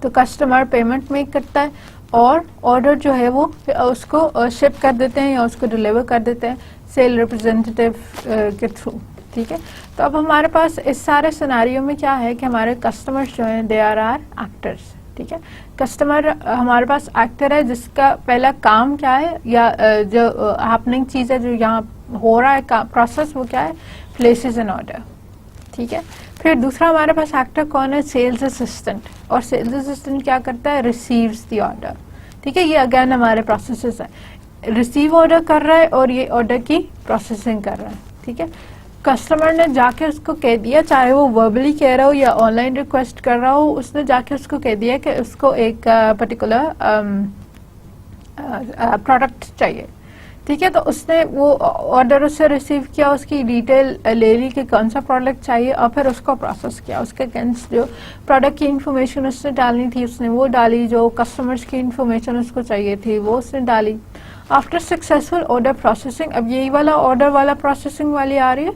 तो कस्टमर पेमेंट मेक करता है और ऑर्डर जो है वो उसको शिप कर देते हैं या उसको डिलीवर कर देते हैं सेल रिप्रेजेंटेटिव के थ्रू, ठीक है। तो अब हमारे पास इस सारे सिनेरियो में क्या है कि हमारे कस्टमर्स जो हैं दे आर एक्टर्स, ठीक है। कस्टमर हमारे पास एक्टर है जिसका पहला काम क्या है या जो हैपनिंग चीज़ है जो यहाँ हो रहा है प्रोसेस, वो क्या है, प्लेसेस एन ऑर्डर, ठीक है। फिर दूसरा हमारे पास एक्टर कौन है, सेल्स असिस्टेंट, और सेल्स असिस्टेंट क्या करता है, रिसीव्स द ऑर्डर, ठीक है। ये अगेन हमारे प्रोसेसेस है, रिसीव ऑर्डर कर रहा है और ये ऑर्डर की प्रोसेसिंग कर रहा है, ठीक है। कस्टमर ने जाके उसको कह दिया, चाहे वो वर्बली कह रहा हो या ऑनलाइन रिक्वेस्ट कर रहा हो, उसने जाके उसको कह दिया कि उसको एक पर्टिकुलर प्रोडक्ट चाहिए, ठीक है। तो उसने वो ऑर्डर उससे रिसीव किया, उसकी डिटेल ले ली कि कौन सा प्रोडक्ट चाहिए और फिर उसको प्रोसेस किया। उसके अगेंस्ट जो प्रोडक्ट की इन्फॉर्मेशन उसने डालनी थी उसने वो डाली, जो कस्टमर्स की इन्फॉर्मेशन उसको चाहिए थी वो उसने डाली। आफ्टर सक्सेसफुल ऑर्डर प्रोसेसिंग, अब यही वाला ऑर्डर वाला प्रोसेसिंग वाली आ रही है,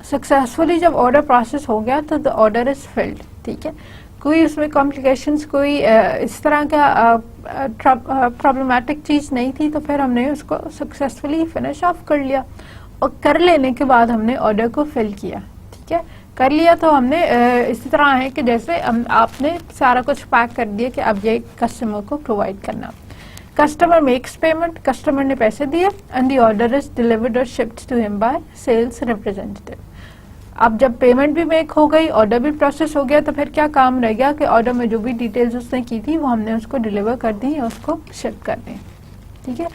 सक्सेसफुली जब ऑर्डर प्रोसेस हो गया तो द ऑर्डर इज फिल्ड, ठीक है। कोई उसमें कॉम्प्लिकेशंस, कोई इस तरह का प्रॉब्लमेटिक चीज़ नहीं थी, तो फिर हमने उसको सक्सेसफुली फिनिश ऑफ कर लिया और कर लेने के बाद हमने ऑर्डर को फिल किया, ठीक है। कर लिया तो हमने इसी तरह है कि जैसे आपने सारा कुछ पैक कर दिया कि अब ये कस्टमर को प्रोवाइड करना। कस्टमर मेक्स पेमेंट, कस्टमर ने पैसे दिए and the order is delivered और shipped to him by sales representative. अब जब पेमेंट भी मेक हो गई, ऑर्डर भी प्रोसेस हो गया, तो फिर क्या काम रह गया कि ऑर्डर में जो भी डिटेल्स उसने की थी वो हमने उसको डिलीवर कर दी या उसको शिप कर दी, ठीक है।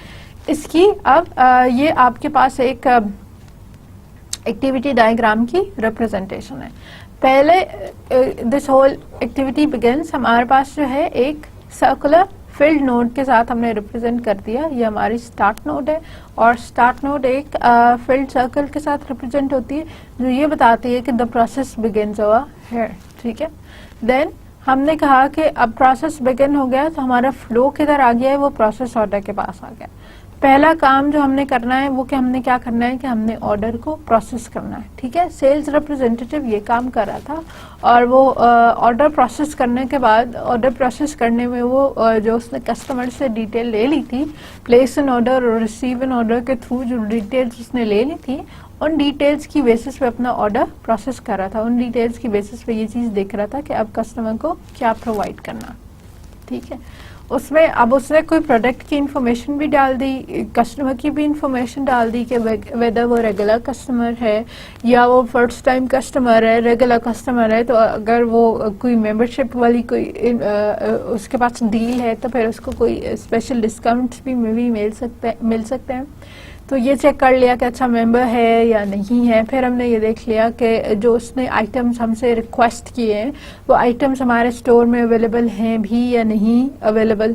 इसकी अब ये आपके पास एक एक्टिविटी डायग्राम की रिप्रेजेंटेशन है। पहले दिस होल एक्टिविटी बिगिंस, हमारे पास जो है एक सर्कुलर फील्ड नोड के साथ हमने रिप्रेजेंट कर दिया, ये हमारी स्टार्ट नोड है और स्टार्ट नोड एक फील्ड सर्कल के साथ रिप्रेजेंट होती है जो ये बताती है कि the process begins over here, ठीक है। देन हमने कहा कि अब प्रोसेस बिगिन हो गया तो हमारा फ्लो किधर आ गया है, वो प्रोसेस ऑर्डर के पास आ गया। पहला काम जो हमने करना है वो कि हमने क्या करना है कि हमने ऑर्डर को प्रोसेस करना है, ठीक है। सेल्स रिप्रेजेंटेटिव ये काम कर रहा था और वो ऑर्डर प्रोसेस करने के बाद, ऑर्डर प्रोसेस करने में वो जो उसने कस्टमर से डिटेल ले ली थी, प्लेस एन ऑर्डर और रिसीव एन ऑर्डर के थ्रू जो डिटेल्स उसने ले ली थी, उन डिटेल्स की बेसिस पे अपना ऑर्डर प्रोसेस कर रहा था। उन डिटेल्स की बेसिस पे ये चीज़ देख रहा था कि अब कस्टमर को क्या प्रोवाइड करना, ठीक है। उसमें अब उसने कोई प्रोडक्ट की इन्फॉर्मेशन भी डाल दी, कस्टमर की भी इन्फॉर्मेशन डाल दी कि वेदर वो रेगुलर कस्टमर है या वो फर्स्ट टाइम कस्टमर है। रेगुलर कस्टमर है तो अगर वो कोई मेंबरशिप वाली कोई उसके पास डील है तो फिर उसको कोई स्पेशल डिस्काउंट्स भी मिल सकते हैं। तो ये चेक कर लिया कि अच्छा मेंबर है या नहीं है। फिर हमने ये देख लिया कि जो उसने आइटम्स हमसे रिक्वेस्ट किए हैं वो आइटम्स हमारे स्टोर में अवेलेबल हैं भी या नहीं अवेलेबल।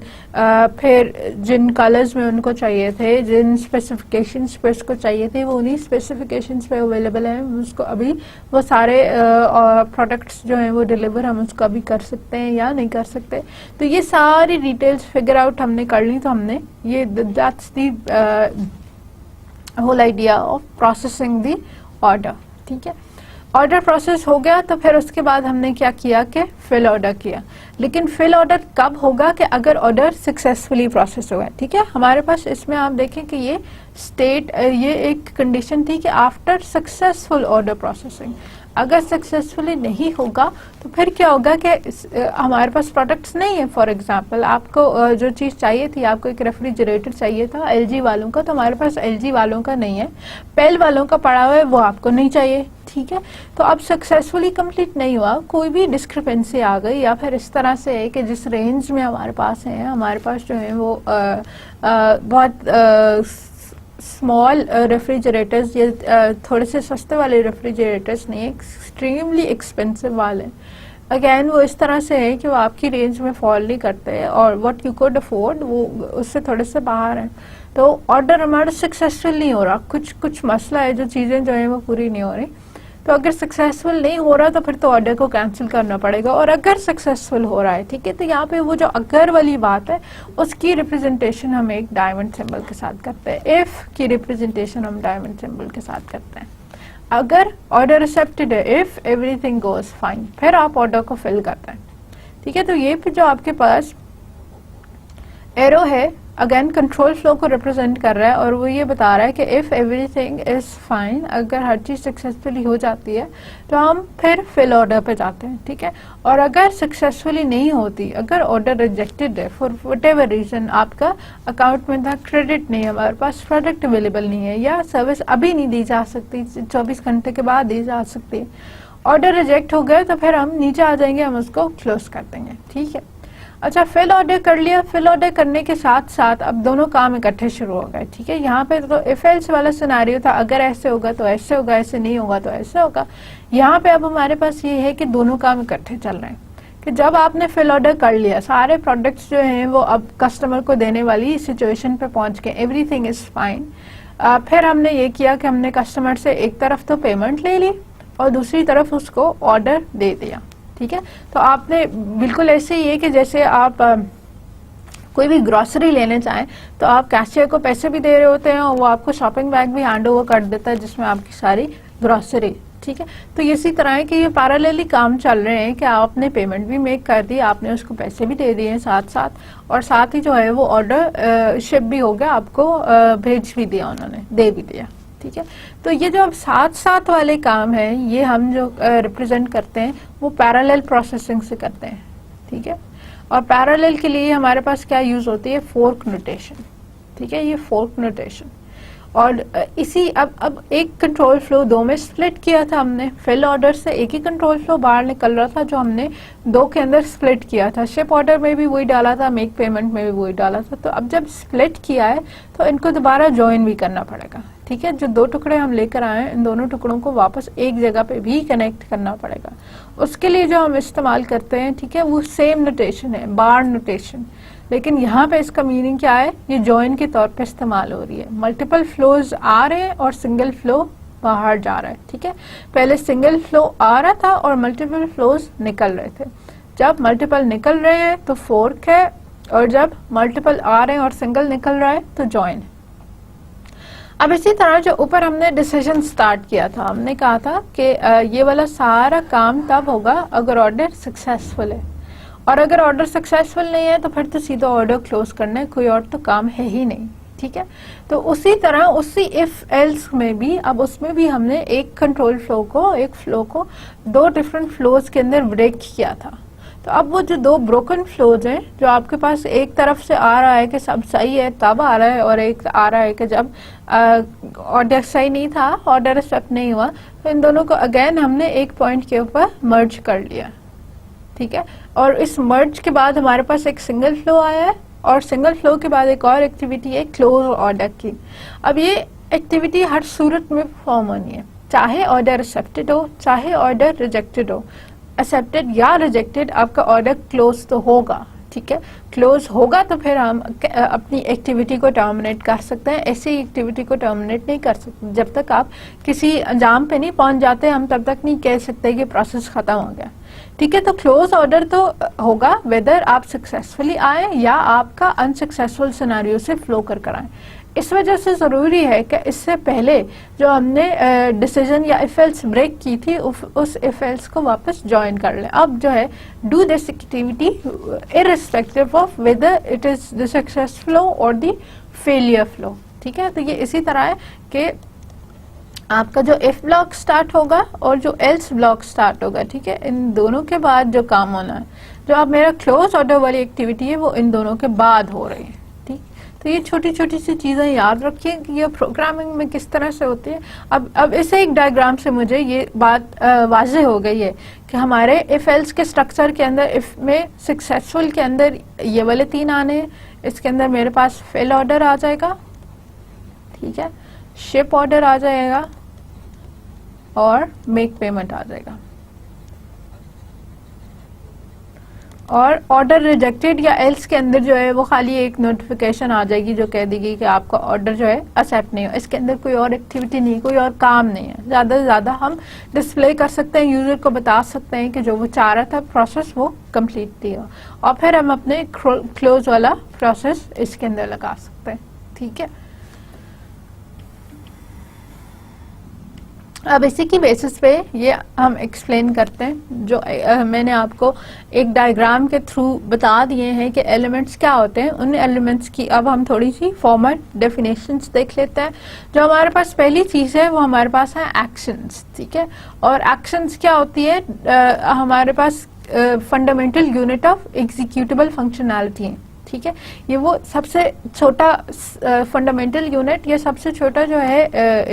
फिर जिन कलर्स में उनको चाहिए थे, जिन स्पेसिफिकेशंस पे उसको चाहिए थे, वो उन्हीं स्पेसिफिकेशंस पे अवेलेबल हैं। उसको अभी वो सारे प्रोडक्ट्स जो हैं वो डिलीवर हम उसको अभी कर सकते हैं या नहीं कर सकते। तो ये सारी डिटेल्स फिगर आउट हमने कर ली। तो हमने ये that's the whole idea of processing the order, ठीक है। ऑर्डर प्रोसेस हो गया तो फिर उसके बाद हमने क्या किया कि फिल ऑर्डर किया। लेकिन फिल ऑर्डर कब होगा कि अगर ऑर्डर सक्सेसफुली प्रोसेस हुआ है, ठीक है। हमारे पास इसमें आप देखें कि ये स्टेट, ये एक कंडीशन थी कि आफ्टर सक्सेसफुल ऑर्डर प्रोसेसिंग। अगर सक्सेसफुली नहीं होगा तो फिर क्या होगा कि हमारे पास प्रोडक्ट्स नहीं है। फॉर एग्जांपल आपको जो चीज़ चाहिए थी, आपको एक रेफ्रिजरेटर चाहिए था एलजी वालों का, तो हमारे पास एलजी वालों का नहीं है, पेल वालों का पड़ा हुआ है, वो आपको नहीं चाहिए, ठीक है। तो अब सक्सेसफुली कंप्लीट नहीं हुआ, कोई भी डिस्क्रिपेंसी आ गई, या फिर इस तरह से है कि जिस रेंज में हमारे पास है, हमारे पास जो है वो बहुत स्मॉल रेफ्रिजरेटर्स या थोड़े से सस्ते वाले रेफ्रिजरेटर्स नहीं, एक्सट्रीमली एक्सपेंसिव वाले, अगेन वो इस तरह से है कि वो आपकी रेंज में फॉल नहीं करते और व्हाट यू कुड अफोर्ड वो उससे थोड़े से बाहर है। तो ऑर्डर हमारा सक्सेसफुल नहीं हो रहा, कुछ मसला है, जो चीज़ें जो है वो पूरी नहीं हो रही। तो अगर सक्सेसफुल नहीं हो रहा तो फिर तो ऑर्डर को कैंसिल करना पड़ेगा। और अगर सक्सेसफुल हो रहा है, ठीक है, तो यहाँ पे वो जो अगर वाली बात है उसकी रिप्रेजेंटेशन हम एक डायमंड सिंबल के साथ करते हैं। इफ की रिप्रेजेंटेशन हम डायमंड सिंबल के साथ करते हैं। अगर ऑर्डर एक्सेप्टेड है, इफ एवरीथिंग गोज फाइन, फिर आप ऑर्डर को फिल करते हैं, ठीक है। तो ये फिर जो आपके पास एरो है अगेन कंट्रोल फ्लो को रिप्रेजेंट कर रहा है और वो ये बता रहा है कि इफ एवरीथिंग इज फाइन, अगर हर चीज़ सक्सेसफुली हो जाती है तो हम फिर फिल ऑर्डर पे जाते हैं, ठीक है। और अगर सक्सेसफुली नहीं होती, अगर ऑर्डर रिजेक्टेड है फॉर व्हाटएवर रीजन, आपका अकाउंट में था क्रेडिट नहीं है, हमारे पास प्रोडक्ट अवेलेबल नहीं है, या सर्विस अभी नहीं दी जा सकती, 24 घंटे के बाद दी जा सकती है, ऑर्डर रिजेक्ट हो गए, तो फिर हम नीचे आ जाएंगे, हम उसको क्लोज कर देंगे, ठीक है। अच्छा, फिल ऑर्डर कर लिया, फिल ऑर्डर करने के साथ साथ अब दोनों काम इकट्ठे शुरू हो गए, ठीक है। यहाँ पे तो इफ एल्स वाला सिनेरियो था, अगर ऐसे होगा तो ऐसे होगा, ऐसे नहीं होगा तो ऐसे होगा। यहाँ पे अब हमारे पास ये है कि दोनों काम इकट्ठे चल रहे हैं कि जब आपने फिल ऑर्डर कर लिया, सारे प्रोडक्ट्स जो हैं वो अब कस्टमर को देने वाली सिचुएशन पे पहुंच गए, एवरीथिंग इज फाइन। फिर हमने ये किया कि हमने कस्टमर से एक तरफ तो पेमेंट ले ली और दूसरी तरफ उसको ऑर्डर दे दिया, ठीक है। तो आपने बिल्कुल ऐसे ही है कि जैसे आप कोई भी ग्रॉसरी लेने चाहें तो आप कैशियर को पैसे भी दे रहे होते हैं और वो आपको शॉपिंग बैग भी हैंड ओवर कर देता है जिसमें आपकी सारी ग्रॉसरी, ठीक है। तो इसी तरह है कि ये पैरेलली काम चल रहे हैं कि आपने पेमेंट भी मेक कर दी, आपने उसको पैसे भी दे दिए साथ साथ, और साथ ही जो है वो ऑर्डर शिप भी हो गया, आपको भेज भी दिया, उन्होंने दे भी दिया, ठीक है। तो ये जो अब साथ साथ वाले काम है, ये हम जो रिप्रेजेंट करते हैं वो पैरेलल प्रोसेसिंग से करते हैं, ठीक है। और पैरेलल के लिए हमारे पास क्या यूज होती है, फोर्क नोटेशन, ठीक है, ये फोर्क नोटेशन। और इसी अब एक कंट्रोल फ्लो दो में स्प्लिट किया था हमने, फिल ऑर्डर से एक ही कंट्रोल फ्लो बाहर निकल रहा था जो हमने दो के अंदर स्प्लिट किया था, शिप ऑर्डर में भी वही डाला था, मेक पेमेंट में भी वही डाला था। तो अब जब स्प्लिट किया है तो इनको दोबारा ज्वाइन भी करना पड़ेगा, ठीक है। जो दो टुकड़े हम लेकर आए हैं, इन दोनों टुकड़ों को वापस एक जगह पे भी कनेक्ट करना पड़ेगा। उसके लिए जो हम इस्तेमाल करते हैं, ठीक है, वो सेम नोटेशन है, बार नोटेशन, लेकिन यहाँ पे इसका मीनिंग क्या है, ये जॉइन के तौर पे इस्तेमाल हो रही है। मल्टीपल फ्लोज आ रहे हैं और सिंगल फ्लो बाहर जा रहा है, ठीक है। पहले सिंगल फ्लो आ रहा था और मल्टीपल फ्लोज निकल रहे थे। जब मल्टीपल निकल रहे हैं तो फोर्क है, और जब मल्टीपल आ रहे हैं और सिंगल निकल रहा है तो जॉइन है। अब इसी तरह जो ऊपर हमने डिसीजन स्टार्ट किया था, हमने कहा था कि ये वाला सारा काम तब होगा अगर ऑर्डर सक्सेसफुल है, और अगर ऑर्डर सक्सेसफुल नहीं है तो फिर तो सीधा ऑर्डर क्लोज करना है, कोई और तो काम है ही नहीं, ठीक है। तो उसी तरह उसी इफ एल्स में भी, अब उसमें भी हमने एक कंट्रोल फ्लो को, एक फ्लो को दो डिफरेंट फ्लोज के अंदर ब्रेक किया था। तो अब वो जो दो ब्रोकन फ्लोज हैं, जो आपके पास एक तरफ से आ रहा है कि सब सही है तब आ रहा है, और एक आ रहा है कि जब ऑर्डर सही नहीं था, ऑर्डर एक्सेप्ट नहीं हुआ, तो इन दोनों को अगेन हमने एक पॉइंट के ऊपर मर्ज कर लिया, ठीक है। और इस मर्ज के बाद हमारे पास एक सिंगल फ्लो आया है, और सिंगल फ्लो के बाद एक और एक्टिविटी है क्लोज ऑर्डर की। अब ये एक्टिविटी हर सूरत में परफॉर्म होनी है, चाहे ऑर्डर एक्सेप्टेड हो, चाहे ऑर्डर रिजेक्टेड हो। एक्सेप्टेड या रिजेक्टेड, आपका ऑर्डर क्लोज तो होगा, ठीक है। क्लोज होगा तो फिर हम अपनी एक्टिविटी को टर्मिनेट कर सकते हैं। ऐसी एक्टिविटी को टर्मिनेट नहीं कर सकते जब तक आप किसी अंजाम पे नहीं पहुंच जाते, हम तब तक नहीं कह सकते कि प्रोसेस खत्म हो गया, ठीक है। तो क्लोज ऑर्डर तो होगा वेदर आप सक्सेसफुली आए या आपका अनसक्सेसफुल सिनेरियो से फ्लो कर आए। इस वजह से ज़रूरी है कि इससे पहले जो हमने डिसीजन या इफ एल्स ब्रेक की थी उस इफ एल्स को वापस ज्वाइन कर लें। अब जो है do this activity irrespective of whether it is the success flow और द फेलियर फ्लो। ठीक है, तो ये इसी तरह है कि आपका जो इफ ब्लॉक स्टार्ट होगा और जो एल्स ब्लॉक स्टार्ट होगा, ठीक है, इन दोनों के बाद जो काम होना है, जो अब मेरा क्लोज ऑर्डर वाली एक्टिविटी है वो इन दोनों के बाद हो रही है। ठीक, तो ये छोटी छोटी सी चीज़ें याद रखिए कि ये प्रोग्रामिंग में किस तरह से होती है। अब इसे एक डायग्राम से मुझे ये बात वाज़ेह हो गई है कि हमारे इफ एल्स के स्ट्रक्चर के अंदर इफ में सक्सेसफुल के अंदर ये वाले 3 आने, इसके अंदर मेरे पास फेल ऑर्डर आ जाएगा, ठीक है, शिप ऑर्डर आ जाएगा और मेक पेमेंट आ जाएगा। और ऑर्डर रिजेक्टेड या एल्स के अंदर जो है वो खाली एक नोटिफिकेशन आ जाएगी जो कह देगी कि आपका ऑर्डर जो है एक्सेप्ट नहीं हो। इसके अंदर कोई और एक्टिविटी नहीं, कोई और काम नहीं है। ज़्यादा से ज़्यादा हम डिस्प्ले कर सकते हैं, यूज़र को बता सकते हैं कि जो वो चाह रहा था प्रोसेस वो कंप्लीट हो, और फिर हम अपने क्लोज वाला प्रोसेस इसके अंदर लगा सकते हैं। ठीक है, अब इसी की बेसिस पे ये हम एक्सप्लेन करते हैं जो मैंने आपको एक डायग्राम के थ्रू बता दिए हैं कि एलिमेंट्स क्या होते हैं। उन एलिमेंट्स की अब हम थोड़ी सी फॉर्मल डेफिनेशंस देख लेते हैं। जो हमारे पास पहली चीज़ है वो हमारे पास है एक्शंस। ठीक है, और एक्शंस क्या होती है, हमारे पास fundamental unit of executable functionality है। ठीक है, ये वो सबसे छोटा फंडामेंटल यूनिट, ये सबसे छोटा जो है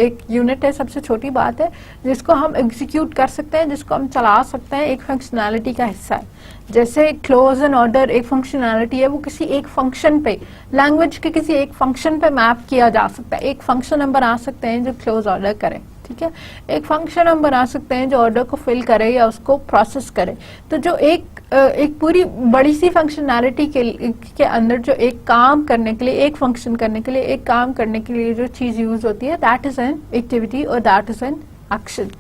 एक यूनिट है, सबसे छोटी बात है जिसको हम एग्जीक्यूट कर सकते हैं, जिसको हम चला सकते हैं, एक फंक्शनैलिटी का हिस्सा है। जैसे क्लोज एंड ऑर्डर एक फंक्शनैलिटी है, वो किसी एक फंक्शन पे, लैंग्वेज के किसी एक फंक्शन पे मैप किया जा सकता है। एक फंक्शन हम बना सकते हैं जो क्लोज ऑर्डर करे, ठीक है, एक फंक्शन हम बना सकते हैं जो ऑर्डर को फिल करे या उसको प्रोसेस करे। तो जो एक पूरी बड़ी सी फंक्शनैलिटी के अंदर जो एक काम करने के लिए, एक फंक्शन करने के लिए, एक काम करने के लिए जो चीज़ यूज होती है, दैट इज एन एक्टिविटी और दैट इज एन एक्शन।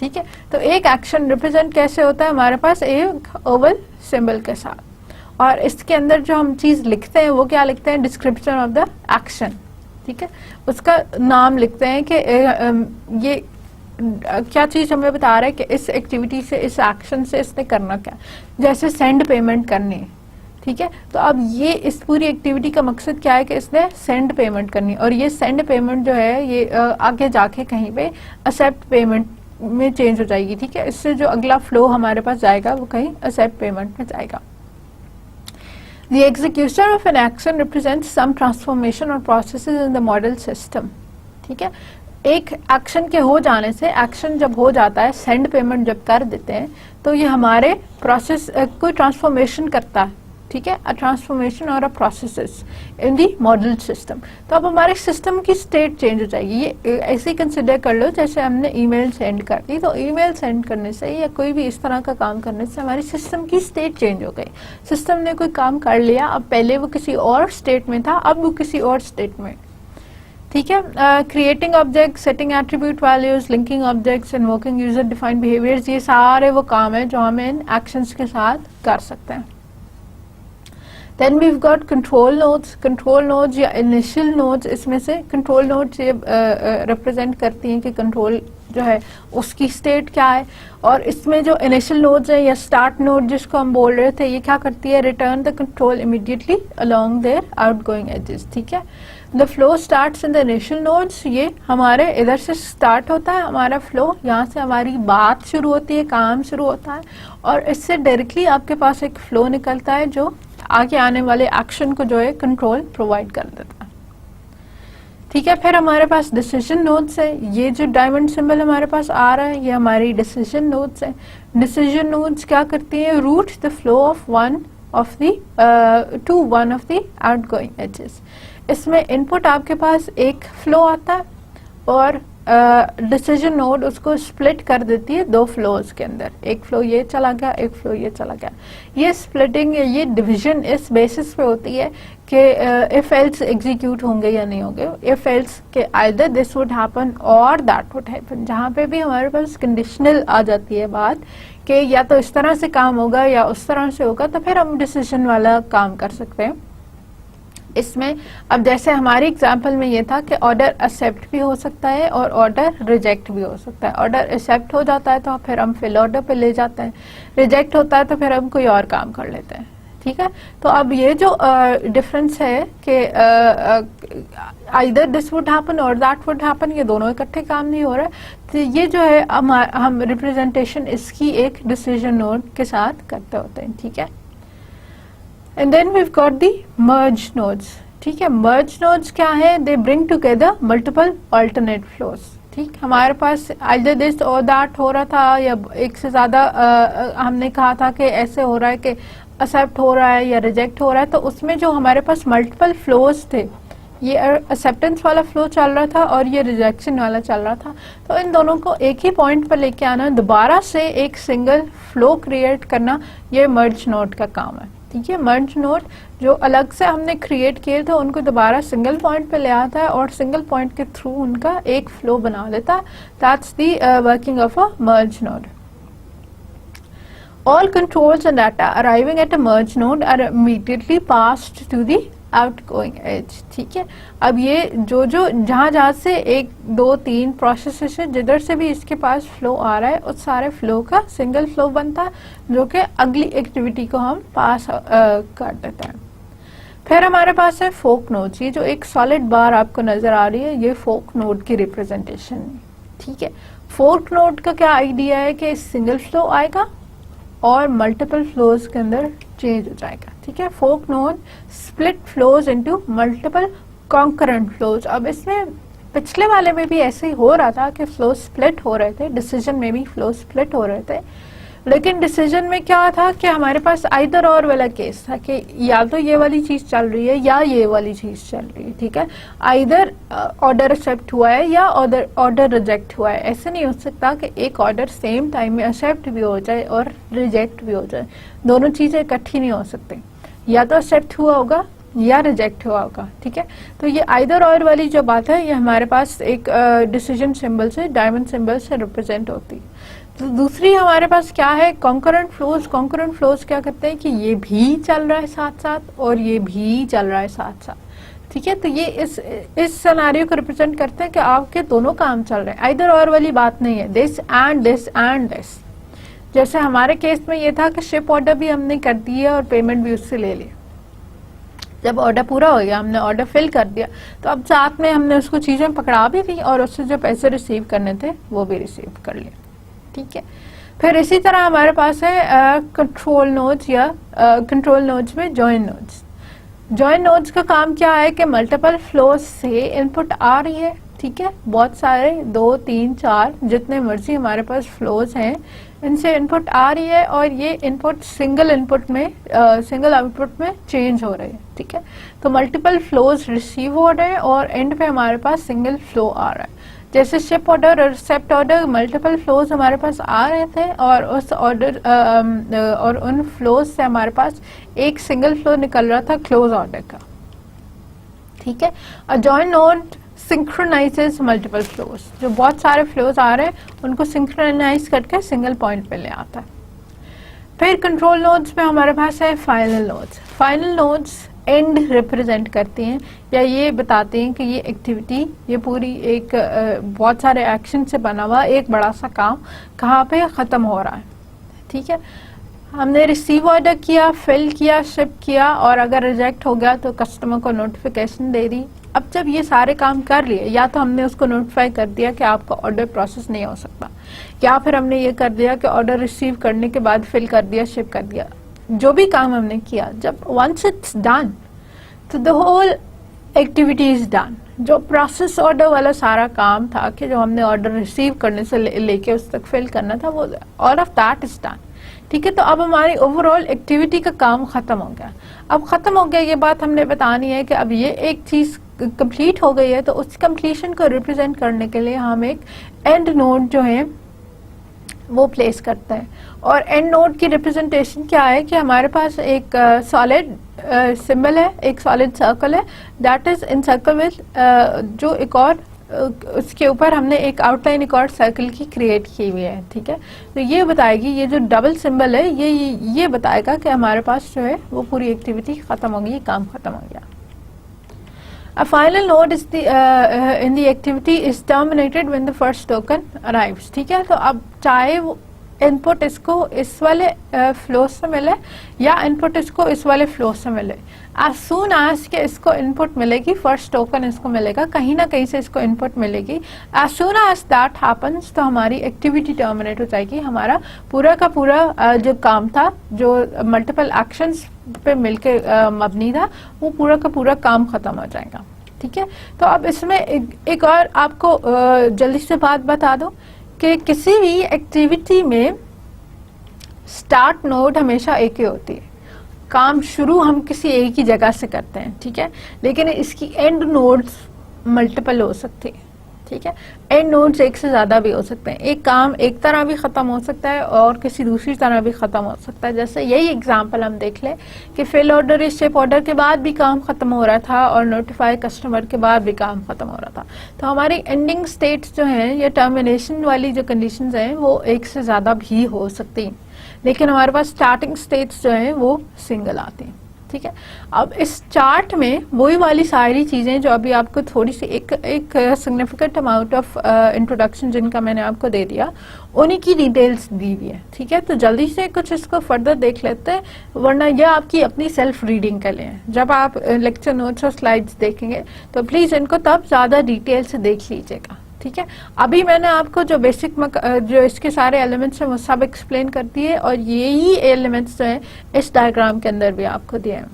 ठीक है, तो एक एक्शन रिप्रेजेंट कैसे होता है, हमारे पास एक ओवल सिंबल के साथ, और इसके अंदर जो हम चीज़ लिखते हैं वो क्या लिखते हैं, डिस्क्रिप्शन ऑफ द एक्शन। ठीक है, उसका नाम लिखते हैं कि ये क्या चीज़ हमें बता रहा है कि इस एक्टिविटी से, इस एक्शन से इसने करना क्या। जैसे सेंड पेमेंट करनी है, ठीक है, तो अब ये इस पूरी एक्टिविटी का मकसद क्या है कि इसने सेंड पेमेंट करनी, और ये सेंड पेमेंट जो है ये आगे जाके कहीं पे एक्सेप्ट पेमेंट में चेंज हो जाएगी। ठीक है, इससे जो अगला फ्लो हमारे पास जाएगा वो कहीं एक्सेप्ट पेमेंट में जाएगा। The execution of an action represents some transformation or processes in the model system. ठीक है, एक एक्शन के हो जाने से, एक्शन जब हो जाता है, सेंड पेमेंट जब कर देते हैं, तो ये हमारे प्रोसेस कोई ट्रांसफॉर्मेशन करता है। ठीक है, अ ट्रांसफॉर्मेशन और a processes in the model system. तो अब हमारे सिस्टम की स्टेट चेंज हो जाएगी। ये ऐसे ही कंसिडर कर लो जैसे हमने ईमेल सेंड कर दी, तो ईमेल सेंड करने से या कोई भी इस तरह का काम करने से हमारी सिस्टम की स्टेट चेंज हो गई। सिस्टम ने कोई काम कर लिया, अब पहले वो किसी और स्टेट में था, अब वो किसी और स्टेट में। ठीक है, creating object, setting attribute values, linking objects, invoking user defined behaviours, ये सारे वो काम है जो हम इन एक्शंस के साथ कर सकते हैं। Then we've got control nodes या initial nodes। इसमें से control nodes ये represent करती हैं कि control जो है उसकी state क्या है, और इसमें जो initial nodes है या start node जिसको हम बोल रहे थे, ये क्या करती है, return the control immediately along their outgoing edges। ठीक है, the flow starts in the initial nodes। ये हमारे इधर से start होता है हमारा flow, यहाँ से हमारी बात शुरू होती है, काम शुरू होता है, और इससे डायरेक्टली आपके पास एक flow निकलता है जो आगे आने वाले एक्शन को जो है कंट्रोल प्रोवाइड कर देता है। ठीक है, फिर हमारे पास डिसीजन नोड्स है। ये जो डायमंड सिंबल हमारे पास आ रहा है ये हमारी डिसीजन नोड्स है। डिसीजन नोड्स क्या करती है, route the flow of one of the outgoing edges. इसमें इनपुट आपके पास एक फ्लो आता है और डिसीजन नोड उसको स्प्लिट कर देती है दो फ्लोज के अंदर, एक फ्लो ये चला गया, एक फ्लो ये चला गया। ये स्प्लिटिंग, ये डिवीजन इस बेसिस पे होती है कि इफ एल्स एग्जीक्यूट होंगे या नहीं होंगे। इफ एल्स के आइदर दिस वुड हैपन और दैट वुड हैपन, जहाँ पे भी हमारे पास कंडीशनल आ जाती है बात कि या तो इस तरह से काम होगा या उस तरह से होगा, तो फिर हम डिसीजन वाला काम कर सकते हैं। इसमें अब जैसे हमारे एग्जाम्पल में ये था कि ऑर्डर एक्सेप्ट भी हो सकता है और ऑर्डर रिजेक्ट भी हो सकता है। ऑर्डर एक्सेप्ट हो जाता है तो फिर हम फिल ऑर्डर पे ले जाते हैं, रिजेक्ट होता है तो फिर हम कोई और काम कर लेते हैं, ठीक है। तो अब ये जो डिफरेंस है कि आइदर दिस वुड हैपन और दैट वुड हैपन, ये दोनों इकट्ठे काम नहीं हो रहा है, तो ये जो है हम रिप्रेजेंटेशन इसकी एक डिसीजन नोड के साथ करते होते हैं, ठीक है। And then we got the merge nodes, ठीक है। मर्ज नोड्स क्या है? They bring together multiple alternate flows, ठीक। हमारे पास आइदर दिस और दैट हो रहा था या एक से ज्यादा हमने कहा था कि ऐसे हो रहा है कि एक्सेप्ट हो रहा है या रिजेक्ट हो रहा है, तो उसमें जो हमारे पास मल्टीपल फ्लोज थे, ये एक्सेप्टेंस वाला फ्लो चल रहा था और ये रिजेक्शन वाला चल रहा था, तो इन दोनों को एक ही पॉइंट पर लेके आना, दोबारा से एक सिंगल फ्लो क्रिएट करना, ये मर्ज नोड का काम है, ठीक है। मर्ज नोड जो अलग से हमने क्रिएट किए थे उनको दोबारा सिंगल पॉइंट पे ले आता है और सिंगल पॉइंट के थ्रू उनका एक फ्लो बना देता है। That's the working of a merge node. All controls and data arriving at a merge node are immediately passed to the outgoing edge, ठीक है। अब ये जो जहाँ से 1 2 3 प्रोसेस है, जिधर से भी इसके पास फ्लो आ रहा है उस सारे फ्लो का सिंगल फ्लो बनता है जो कि अगली एक्टिविटी को हम पास कर देते हैं। फिर हमारे पास है फोक नोड, ये जो एक सॉलिड बार आपको नजर आ रही है ये फोक नोड की रिप्रेजेंटेशन है, ठीक है। फोक नोड का क्या आइडिया है कि सिंगल फ्लो आएगा और मल्टीपल फ्लोज के अंदर चेंज हो जाएगा, ठीक है। Fork node split flows into multiple concurrent flows. अब इसमें पिछले वाले में भी ऐसे ही हो रहा था कि फ्लो स्प्लिट हो रहे थे, डिसीजन में भी फ्लो स्प्लिट हो रहे थे, लेकिन डिसीजन में क्या था कि हमारे पास आइदर और वाला केस था कि या तो ये वाली चीज चल रही है या ये वाली चीज चल रही है, ठीक है। आइदर ऑर्डर एक्सेप्ट हुआ है या ऑर्डर रिजेक्ट हुआ है। ऐसे नहीं हो सकता कि एक ऑर्डर सेम टाइम में एक्सेप्ट भी हो जाए और रिजेक्ट भी हो जाए, दोनों चीजें इकट्ठी नहीं हो सकती, या तो एक्सेप्ट हुआ होगा या रिजेक्ट हुआ होगा, ठीक है। तो ये आइदर और वाली जो बात है ये हमारे पास एक डिसीजन सिंबल से, डायमंड सिंबल से रिप्रेजेंट होती है। तो दूसरी हमारे पास क्या है? Concurrent flows. कॉन्करेंट फ्लोज क्या करते हैं कि ये भी चल रहा है साथ साथ और ये भी चल रहा है साथ साथ, ठीक है। तो ये इस सिनेरियो को रिप्रेजेंट करते हैं कि आपके दोनों काम चल रहे हैं, आइदर और वाली बात नहीं है, this and this and this. जैसे हमारे केस में ये था कि शिप ऑर्डर भी हमने कर दिया और पेमेंट भी उससे ले लिया। जब ऑर्डर पूरा हो गया, हमने ऑर्डर फिल कर दिया, तो अब साथ में हमने उसको चीजें पकड़ा भी दी और उससे जो पैसे रिसीव करने थे वो भी रिसीव कर लिए, ठीक है। फिर इसी तरह हमारे पास है कंट्रोल नोड्स या कंट्रोल नोड्स में जॉइन नोड्स। जॉइन नोड्स का काम क्या है कि मल्टीपल फ्लोज से इनपुट आ रही है, ठीक है। बहुत सारे 2 3 4 जितने मर्जी हमारे पास फ्लोज हैं इनसे इनपुट आ रही है और ये इनपुट सिंगल इनपुट में सिंगल आउटपुट में चेंज हो रहे हैं, ठीक है। तो मल्टीपल फ्लोज रिसीव हो रहे हैं और एंड पे हमारे पास सिंगल फ्लो आ रहा है। जैसे शिप ऑर्डर और एक्सेप्ट ऑर्डर मल्टीपल फ्लोज हमारे पास आ रहे थे और उस ऑर्डर और उन फ्लोज से हमारे पास एक सिंगल फ्लो निकल रहा था क्लोज ऑर्डर का, ठीक है। और जॉइन नोड सिंक्रोनाइजेस मल्टीपल फ्लोज, जो बहुत सारे फ्लोज आ रहे हैं उनको सिंक्रोनाइज करके सिंगल पॉइंट पे ले आता है। फिर कंट्रोल नोड्स में हमारे पास है final nodes. Final nodes and represent करती हैं या ये बताते हैं कि ये एक्टिविटी, ये पूरी एक बहुत सारे एक्शन से बना हुआ एक बड़ा सा काम कहाँ पे ख़त्म हो रहा है, ठीक है। हमने रिसीव ऑर्डर किया, फिल किया, शिप किया और अगर रिजेक्ट हो गया तो कस्टमर को नोटिफिकेशन दे दी। अब जब ये सारे काम कर लिए, या तो हमने उसको नोटिफाई कर दिया कि आपका ऑर्डर प्रोसेस नहीं हो सकता, या फिर हमने ये कर दिया कि ऑर्डर रिसीव करने के बाद फिल कर दिया, शिप कर दिया, जो भी काम हमने किया, जब वंस इट्स डन तो the whole activity is done. जो प्रोसेस ऑर्डर वाला सारा काम था कि जो हमने ऑर्डर रिसीव करने से लेके उस तक फिल करना था, वो all of that is done, ठीक है। तो अब हमारी ओवरऑल एक्टिविटी का काम खत्म हो गया। अब खत्म हो गया ये बात हमने बतानी है कि अब ये एक चीज कंप्लीट हो गई है, तो उस कंप्लीशन को रिप्रेजेंट करने के लिए हम एक एंड नोड जो है वो प्लेस करते हैं। और एंड नोड की रिप्रेजेंटेशन क्या है कि हमारे पास एक सॉलिड सिंबल है, एक सॉलिड सर्कल है, that is in circle with जो एक और उसके ऊपर हमने एक आउटलाइन एक और सर्कल की क्रिएट की हुई है, ठीक है। तो ये बताएगी, ये जो डबल सिंबल है ये बताएगा कि हमारे पास जो है वो पूरी एक्टिविटी खत्म हो गई, काम खत्म हो गया, A final node is in the activity is terminated when the first token arrives. ठीक है, तो अब चाहे वो इनपुट इसको इस वाले फ्लो से मिले या इनपुट इसको इस वाले फ्लो से मिले, as soon as के इसको इनपुट मिलेगी, फर्स्ट टोकन इसको मिलेगा, कहीं ना कहीं से इसको इनपुट मिलेगी, as soon as that happens तो हमारी एक्टिविटी टर्मिनेट हो जाएगी, हमारा पूरा का पूरा जो काम था, जो मल्टीपल एक्शंस पे मिलके मबनी था, वो पूरा का पूरा काम खत्म हो जाएगा। ठीक है, तो अब इसमें एक और आपको जल्दी से बात बता दूं कि किसी भी एक्टिविटी में स्टार्ट नोड हमेशा एक ही होती है, काम शुरू हम किसी एक ही जगह से करते हैं। ठीक है, लेकिन इसकी एंड नोड्स मल्टीपल हो सकती है। ठीक है, एंड नोड्स एक से ज़्यादा भी हो सकते हैं, एक काम एक तरह भी ख़त्म हो सकता है और किसी दूसरी तरह भी ख़त्म हो सकता है। जैसे यही एग्जांपल हम देख लें कि फिल ऑर्डर शिप ऑर्डर के बाद भी काम ख़त्म हो रहा था और नोटिफाई कस्टमर के बाद भी काम ख़त्म हो रहा था। तो हमारी एंडिंग स्टेट्स जो हैं या टर्मिनेशन वाली जो कंडीशंस हैं वो एक से ज़्यादा भी हो सकती हैं, लेकिन हमारे पास स्टार्टिंग स्टेट्स जो हैं वो सिंगल आती हैं। ठीक है, अब इस चार्ट में वही वाली सारी चीज़ें जो अभी आपको थोड़ी सी एक सिग्निफिकेंट अमाउंट ऑफ इंट्रोडक्शन जिनका मैंने आपको दे दिया, उन्हीं की डिटेल्स दी हुई है। ठीक है, तो जल्दी से कुछ इसको फर्दर देख लेते हैं, वरना यह आपकी अपनी सेल्फ रीडिंग के लिए है। जब आप लेक्चर नोट्स और स्लाइड्स देखेंगे तो प्लीज़ इनको तब ज़्यादा डिटेल से देख लीजिएगा। ठीक है, अभी मैंने आपको जो बेसिक जो इसके सारे एलिमेंट्स हैं वो सब एक्सप्लेन कर दिए और यही एलिमेंट्स जो हैं इस डायग्राम के अंदर भी आपको दिए हैं।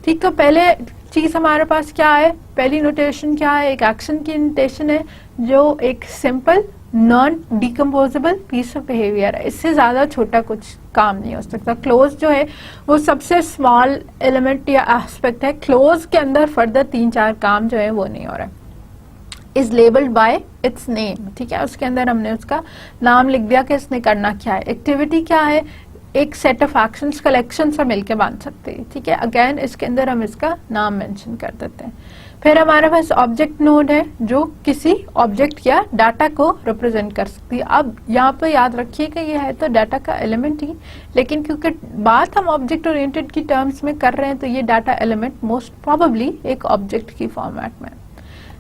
ठीक, तो पहले चीज़ हमारे पास क्या है, पहली नोटेशन क्या है, एक एक्शन की नोटेशन है जो एक simple non decomposable piece of behaviour है, इससे ज़्यादा छोटा कुछ काम नहीं हो सकता। क्लोज जो है वो सबसे स्मॉल एलिमेंट या एस्पेक्ट है, क्लोज के अंदर फर्दर 3-4 काम जो है वो नहीं हो रहा है। Is labelled bye it's name. ठीक है, उसके अंदर हमने उसका नाम लिख दिया कि इसने करना क्या है। एक्टिविटी क्या है, एक सेट ऑफ एक्शंस कलेक्शन से मिलके बन सकते हैं। ठीक है, अगेन इसके अंदर हम इसका नाम मेंशन कर देते हैं। फिर हमारे पास ऑब्जेक्ट नोड है जो किसी ऑब्जेक्ट या डाटा को रिप्रेजेंट कर सकती है। अब यहाँ पे याद रखिए कि ये है तो डाटा का एलिमेंट ही, लेकिन क्योंकि बात हम ऑब्जेक्ट ओरिएंटेड की टर्म्स में कर रहे हैं तो ये डाटा एलिमेंट मोस्ट प्रोबेबली एक ऑब्जेक्ट की फॉर्मेट में।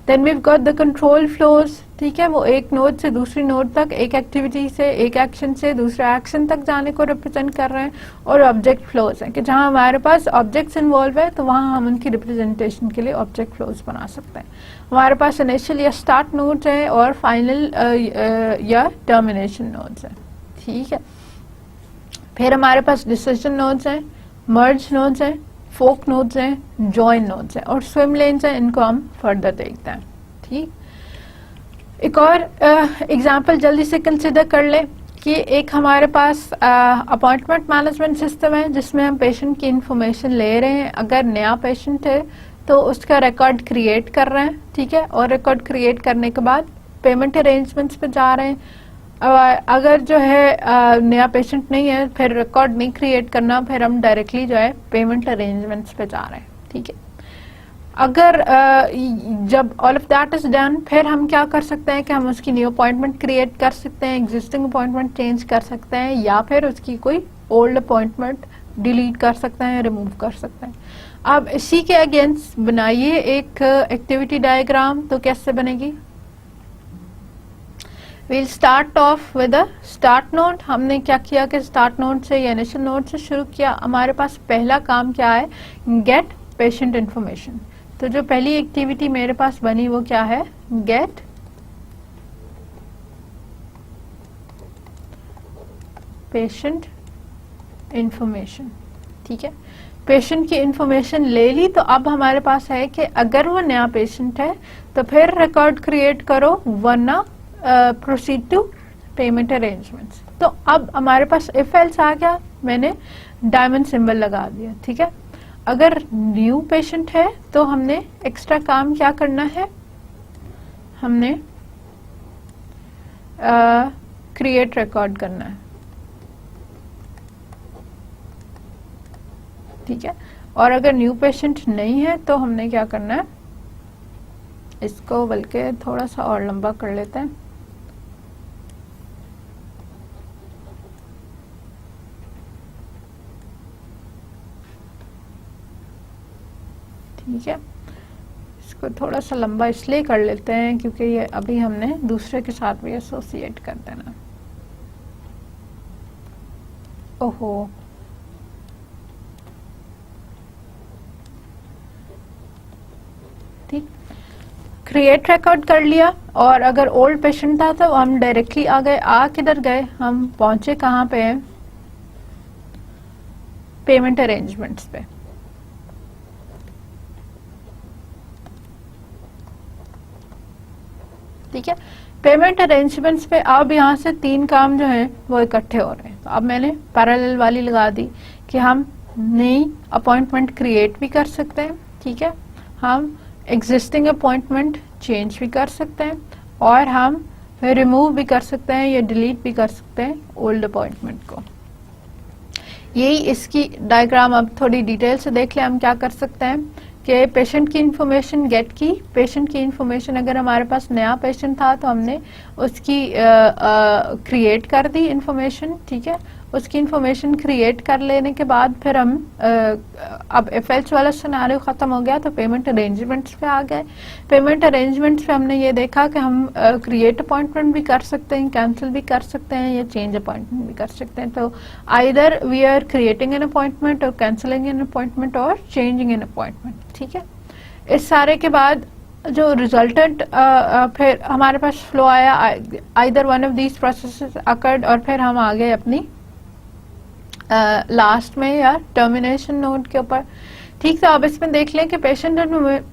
Then we've got the control flows. ठीक है, वो एक नोड से दूसरी नोड तक, एक एक्टिविटी से एक एक्शन से दूसरे एक्शन तक जाने को रिप्रेजेंट कर रहे हैं। और ऑब्जेक्ट फ्लोज हैं कि जहां हमारे पास ऑब्जेक्ट्स इन्वॉल्व है तो वहां हम उनकी रिप्रेजेंटेशन के लिए ऑब्जेक्ट फ्लोज बना सकते हैं। हमारे पास इनिशियल या स्टार्ट नोड्स है और फाइनल या टर्मिनेशन नोड्स है। ठीक है, फिर हमारे पास डिसीजन नोड्स हैं, मर्ज नोड्स हैं, फोक नोड्स हैं, जॉइन नोड्स हैं और स्विम लेन्स हैं। इनको हम फर्दर देखते हैं। ठीक, एक और एग्जांपल जल्दी से कंसिडर कर ले कि एक हमारे पास अपॉइंटमेंट मैनेजमेंट सिस्टम है जिसमें हम पेशेंट की इंफॉर्मेशन ले रहे हैं। अगर नया पेशेंट है तो उसका रिकॉर्ड क्रिएट कर रहे हैं। ठीक है, और रिकॉर्ड क्रिएट करने के बाद पेमेंट अरेंजमेंट्स पे जा रहे हैं। अगर जो है नया पेशेंट नहीं है, फिर रिकॉर्ड नहीं क्रिएट करना, फिर हम डायरेक्टली जो है पेमेंट अरेंजमेंट्स पे जा रहे हैं। ठीक है, अगर जब all of that is done फिर हम क्या कर सकते हैं कि हम उसकी न्यू अपॉइंटमेंट क्रिएट कर सकते हैं, एग्जिस्टिंग अपॉइंटमेंट चेंज कर सकते हैं या फिर उसकी कोई ओल्ड अपॉइंटमेंट डिलीट कर सकते हैं, रिमूव कर सकते हैं। अब इसी के अगेंस्ट बनाइए एक एक्टिविटी डायग्राम। तो कैसे बनेगी, We'll start off with a start node। हमने क्या किया कि स्टार्ट नोड से या इनिशियल नोड से शुरू किया। हमारे पास पहला काम क्या है, गेट पेशेंट इंफॉर्मेशन। तो जो पहली एक्टिविटी मेरे पास बनी वो क्या है, गेट पेशेंट इंफॉर्मेशन। ठीक है, पेशेंट की इंफॉर्मेशन ले ली तो अब हमारे पास है कि अगर वो नया पेशेंट है तो फिर रिकॉर्ड क्रिएट करो, वरना प्रोसीड टू पेमेंट अरेंजमेंट्स। तो अब हमारे पास इफ एल्स आ गया, मैंने डायमंड सिंबल लगा दिया। ठीक है, अगर न्यू पेशेंट है तो हमने एक्स्ट्रा काम क्या करना है, हमने क्रिएट रिकॉर्ड करना है। ठीक है, और अगर न्यू पेशेंट नहीं है तो हमने क्या करना है, इसको बल्कि थोड़ा सा और लंबा कर लेते हैं। ठीक है, इसको थोड़ा सा लंबा इसलिए कर लेते हैं क्योंकि ये अभी हमने दूसरे के साथ भी एसोसिएट कर देना। ओहो, ठीक, क्रिएट रिकॉर्ड कर लिया। और अगर ओल्ड पेशेंट था तो हम डायरेक्टली आ गए, किधर गए, हम पहुंचे कहाँ पे हैं, पेमेंट अरेंजमेंट्स पे। ठीक है, पेमेंट अरेंजमेंट्स पे अब यहाँ से 3 काम जो है वो इकट्ठे हो रहे हैं। तो अब मैंने पैरेलल वाली लगा दी कि हम नई अपॉइंटमेंट क्रिएट भी कर सकते हैं। ठीक है, हम एग्जिस्टिंग अपॉइंटमेंट चेंज भी कर सकते हैं और हम रिमूव भी कर सकते हैं या डिलीट भी कर सकते हैं ओल्ड अपॉइंटमेंट को। यही इसकी डायग्राम अब थोड़ी डिटेल से देख ले हम क्या कर सकते हैं कि पेशेंट की इंफॉर्मेशन गेट की, पेशेंट की इंफॉर्मेशन अगर हमारे पास नया पेशेंट था तो हमने उसकी क्रिएट कर दी इंफॉर्मेशन। ठीक है, उसकी इंफॉर्मेशन क्रिएट कर लेने के बाद फिर हम अब एफएच वाला सिनेरियो खत्म हो गया तो पेमेंट अरेंजमेंट्स पे आ गए। पेमेंट अरेंजमेंट्स पे हमने ये देखा कि हम क्रिएट अपॉइंटमेंट भी कर सकते हैं, कैंसिल भी कर सकते हैं या चेंज अपॉइंटमेंट भी कर सकते हैं। तो either we are creating an appointment और कैंसिलिंग एन अपॉइंटमेंट और चेंजिंग एन अपॉइंटमेंट। ठीक है, इस सारे के बाद जो रिजल्टेंट फिर हमारे पास फ्लो आया, either one of these processes occurred, और फिर हम आ गए अपनी लास्ट में या टर्मिनेशन नोट के ऊपर। ठीक है, अब इसमें देख लें कि पेशेंट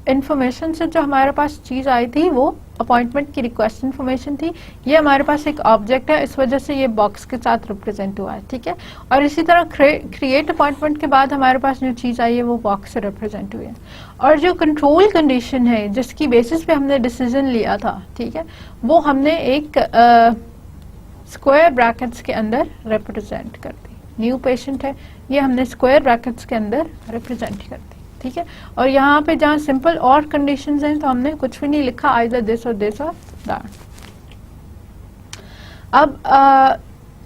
इन्फॉर्मेशन से जो हमारे पास चीज आई थी वो अपॉइंटमेंट की रिक्वेस्ट इन्फॉर्मेशन थी। ये हमारे पास एक ऑब्जेक्ट है, इस वजह से ये बॉक्स के साथ रिप्रेजेंट हुआ है। ठीक है, और इसी तरह क्रिएट अपॉइंटमेंट के बाद हमारे पास जो चीज आई है वो बॉक्स से रिप्रेजेंट हुई है। और जो कंट्रोल कंडीशन है जिसकी बेसिस पे हमने डिसीजन लिया था, ठीक है, वो हमने एक स्क्वायर ब्रैकेट्स के अंदर रिप्रेजेंट कर दी। न्यू पेशेंट है, ये हमने स्क्वायर ब्रैकेट्स के अंदर रिप्रेजेंट कर दी। ठीक है, और यहाँ पे जहाँ सिंपल और कंडीशंस हैं तो हमने कुछ भी नहीं लिखा, आइदर दिस और दिस और दैट। अब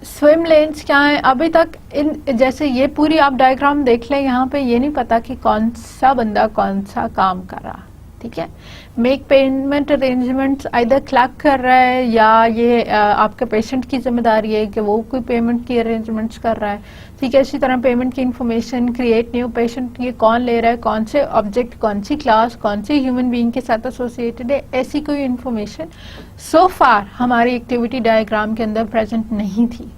स्विम लेन्स क्या है, अभी तक इन जैसे ये पूरी आप डायग्राम देख लें, यहाँ पे ये नहीं पता कि कौन सा बंदा कौन सा काम कर रहा। ठीक है, make payment arrangements either clerk कर रहा है या ये आपके पेशेंट की जिम्मेदारी है कि वो कोई पेमेंट की अरेंजमेंट्स कर रहा है। ठीक है, इसी तरह पेमेंट की इंफॉर्मेशन, क्रिएट न्यू पेशेंट, ये कौन ले रहा है, कौन से ऑब्जेक्ट, कौन सी क्लास, कौन सी ह्यूमन बीइंग के साथ एसोसिएटेड है, ऐसी कोई इंफॉर्मेशन सो फार हमारी एक्टिविटी डायग्राम के अंदर प्रेजेंट नहीं थी।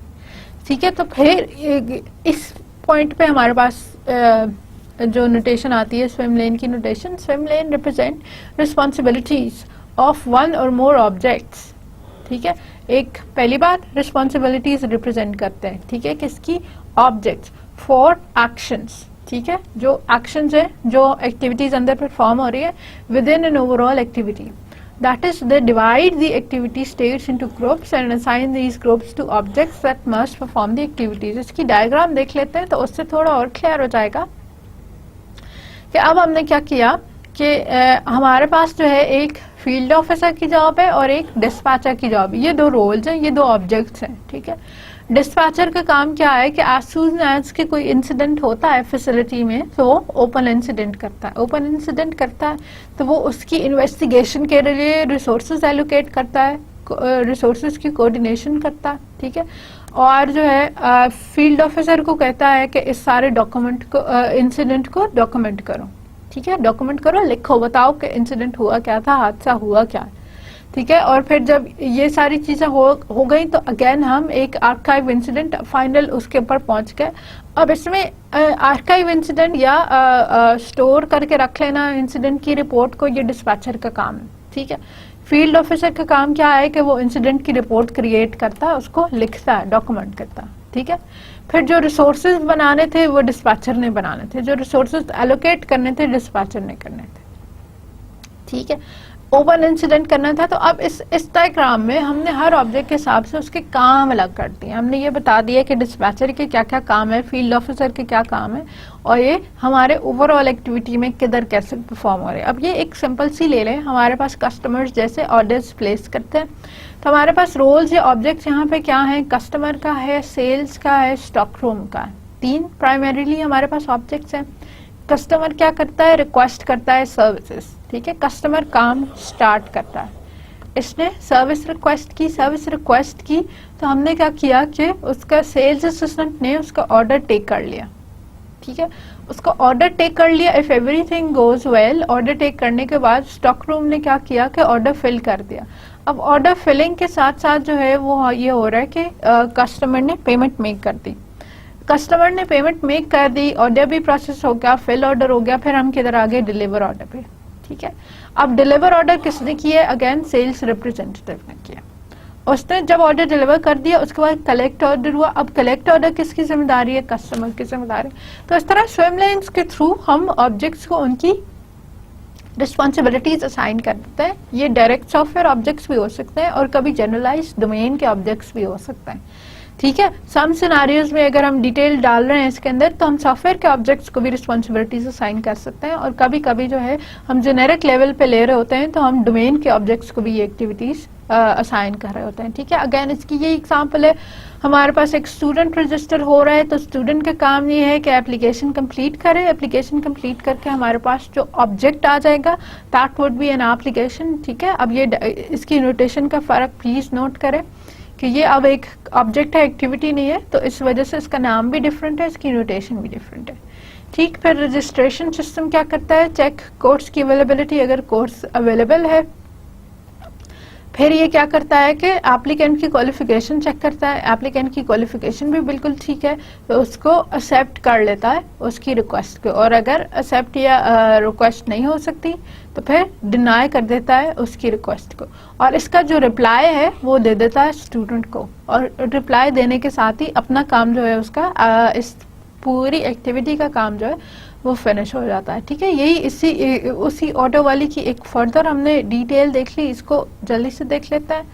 ठीक है, तो फिर इस पॉइंट पे हमारे पास जो नोटेशन आती है स्विम लेन की notation, swim lane represent responsibilities of one और मोर ऑब्जेक्ट्स। ठीक है, एक पहली बात रिस्पॉन्सिबिलिटीज रिप्रेजेंट करते हैं। ठीक है, किसकी, ऑब्जेक्ट्स फॉर एक्शंस। ठीक है, जो एक्शंस है, जो एक्टिविटीज अंदर परफॉर्म हो रही है with in an overall activity, that is they divide the activity states into groups and assign these groups to objects that must perform the activities। इसकी डायग्राम देख लेते हैं तो उससे थोड़ा और क्लियर हो जाएगा कि अब हमने क्या किया कि हमारे पास जो है एक फील्ड ऑफिसर की जॉब है और एक डिस्पैचर की जॉब है। ये दो रोल्स हैं, ये दो ऑब्जेक्ट्स हैं। ठीक है, डिस्पैचर का काम क्या है कि एज सून एज के कोई इंसिडेंट होता है फैसिलिटी में तो ओपन इंसिडेंट करता है। ओपन इंसिडेंट करता है तो वो उसकी इन्वेस्टिगेशन के लिए रिसोर्सेज एलोकेट करता है, रिसोर्सेज की कोऑर्डिनेशन करता है। ठीक है, और जो है फील्ड ऑफिसर को कहता है कि इस सारे डॉक्यूमेंट को, इंसिडेंट को डॉक्यूमेंट करो। ठीक है, डॉक्यूमेंट करो, लिखो, बताओ कि इंसिडेंट हुआ क्या था, हादसा हुआ क्या है। ठीक है, और फिर जब ये सारी चीजें हो गई तो अगेन हम एक आर्काइव इंसिडेंट फाइनल उसके ऊपर पहुंच गए। अब इसमें आर्काइव इंसिडेंट या स्टोर करके रख लेना इंसिडेंट की रिपोर्ट को, ये डिस्पैचर का काम है। ठीक है, फील्ड ऑफिसर का काम क्या है कि वो इंसिडेंट की रिपोर्ट क्रिएट करता है, उसको लिखता है, डॉक्यूमेंट करता है। ठीक है, फिर जो रिसोर्सेज बनाने थे वो डिस्पैचर ने बनाने थे, जो रिसोर्सेज एलोकेट करने थे डिस्पैचर ने करने थे। ठीक है, ओपन इंसिडेंट करना था। तो अब इस डायग्राम में हमने हर ऑब्जेक्ट के हिसाब से उसके काम अलग कर दिए। हमने ये बता दिया कि डिस्पैचर के क्या क्या काम है, फील्ड ऑफिसर के क्या काम है, और ये हमारे ओवरऑल एक्टिविटी में किधर कैसे परफॉर्म हो रहे हैं। अब ये एक सिंपल सी ले लें, हमारे पास कस्टमर्स जैसे ऑर्डर्स प्लेस करते हैं तो हमारे पास रोल्स या ऑब्जेक्ट्स यहाँ पे क्या है, कस्टमर का है, सेल्स का है, स्टॉक रूम का है। 3 प्राइमरीली हमारे पास ऑब्जेक्ट्स हैं। कस्टमर क्या करता है, रिक्वेस्ट करता है सर्विसेज, ठीक है। कस्टमर काम स्टार्ट करता है, इसने सर्विस रिक्वेस्ट की तो हमने क्या किया कि उसका सेल्स असिस्टेंट ने उसका ऑर्डर टेक कर लिया, ठीक है। उसका ऑर्डर टेक कर लिया, if everything goes well, order take करने के बाद स्टॉक रूम ने क्या किया कि ऑर्डर फिल कर दिया। अब ऑर्डर फिलिंग के साथ साथ जो है वो ये हो रहा है कि कस्टमर ने पेमेंट मेक कर दी, कस्टमर ने पेमेंट मेक कर दी, ऑर्डर भी प्रोसेस हो गया, फिल ऑर्डर हो गया, फिर हम किधर आ गए, डिलीवर ऑर्डर पे, ठीक है। अब डिलीवर ऑर्डर किसने किया, अगेन सेल्स रिप्रेजेंटेटिव ने किया। उसने जब ऑर्डर डिलीवर कर दिया उसके बाद कलेक्ट ऑर्डर हुआ। अब कलेक्ट ऑर्डर किसकी जिम्मेदारी है, कस्टमर की जिम्मेदारी। तो इस तरह स्विम लेन्स के थ्रू हम ऑब्जेक्ट्स को उनकी रिस्पॉन्सिबिलिटीज असाइन कर देते हैं। ये डायरेक्ट सॉफ्टवेयर ऑब्जेक्ट्स भी हो सकते हैं और कभी जनरलाइज डोमेन के ऑब्जेक्ट्स भी हो सकते हैं, ठीक है। सम सिनारियोज में अगर हम डिटेल डाल रहे हैं इसके अंदर तो हम सॉफ्टवेयर के ऑब्जेक्ट्स को भी रिस्पॉन्सिबिलिटीज असाइन कर सकते हैं, और कभी कभी जो है हम जेनेरिक लेवल पे ले रहे होते हैं तो हम डोमेन के ऑब्जेक्ट्स को भी ये एक्टिविटीज असाइन कर रहे होते हैं, ठीक है। अगेन इसकी ये एग्जांपल है, हमारे पास एक स्टूडेंट रजिस्टर हो रहा है तो स्टूडेंट का काम ये है कि एप्लीकेशन कंप्लीट करे, एप्लीकेशन कंप्लीट करके हमारे पास जो ऑब्जेक्ट आ जाएगा that would be an application, ठीक है। अब ये इसकी नोटेशन का फर्क प्लीज नोट करें कि ये अब एक ऑब्जेक्ट है, एक्टिविटी नहीं है, तो इस वजह से इसका नाम भी डिफरेंट है, इसकी नोटेशन भी डिफरेंट है, ठीक। फिर रजिस्ट्रेशन सिस्टम क्या करता है, चेक कोर्स की अवेलेबिलिटी, अगर कोर्स अवेलेबल है। फिर ये क्या करता है कि एप्लीकेंट की क्वालिफिकेशन चेक करता है, एप्लीकेंट की क्वालिफिकेशन भी बिल्कुल ठीक है तो उसको एक्सेप्ट कर लेता है उसकी रिक्वेस्ट को, और अगर एक्सेप्ट या रिक्वेस्ट नहीं हो सकती तो फिर डिनाई कर देता है उसकी रिक्वेस्ट को, और इसका जो रिप्लाई है वो दे देता है स्टूडेंट को, और रिप्लाई देने के साथ ही अपना काम जो है उसका इस पूरी एक्टिविटी का काम जो है वो फिनिश हो जाता है, ठीक है। यही उसी ऑर्डर वाली की एक फर्दर हमने डिटेल देख ली, इसको जल्दी से देख लेते हैं।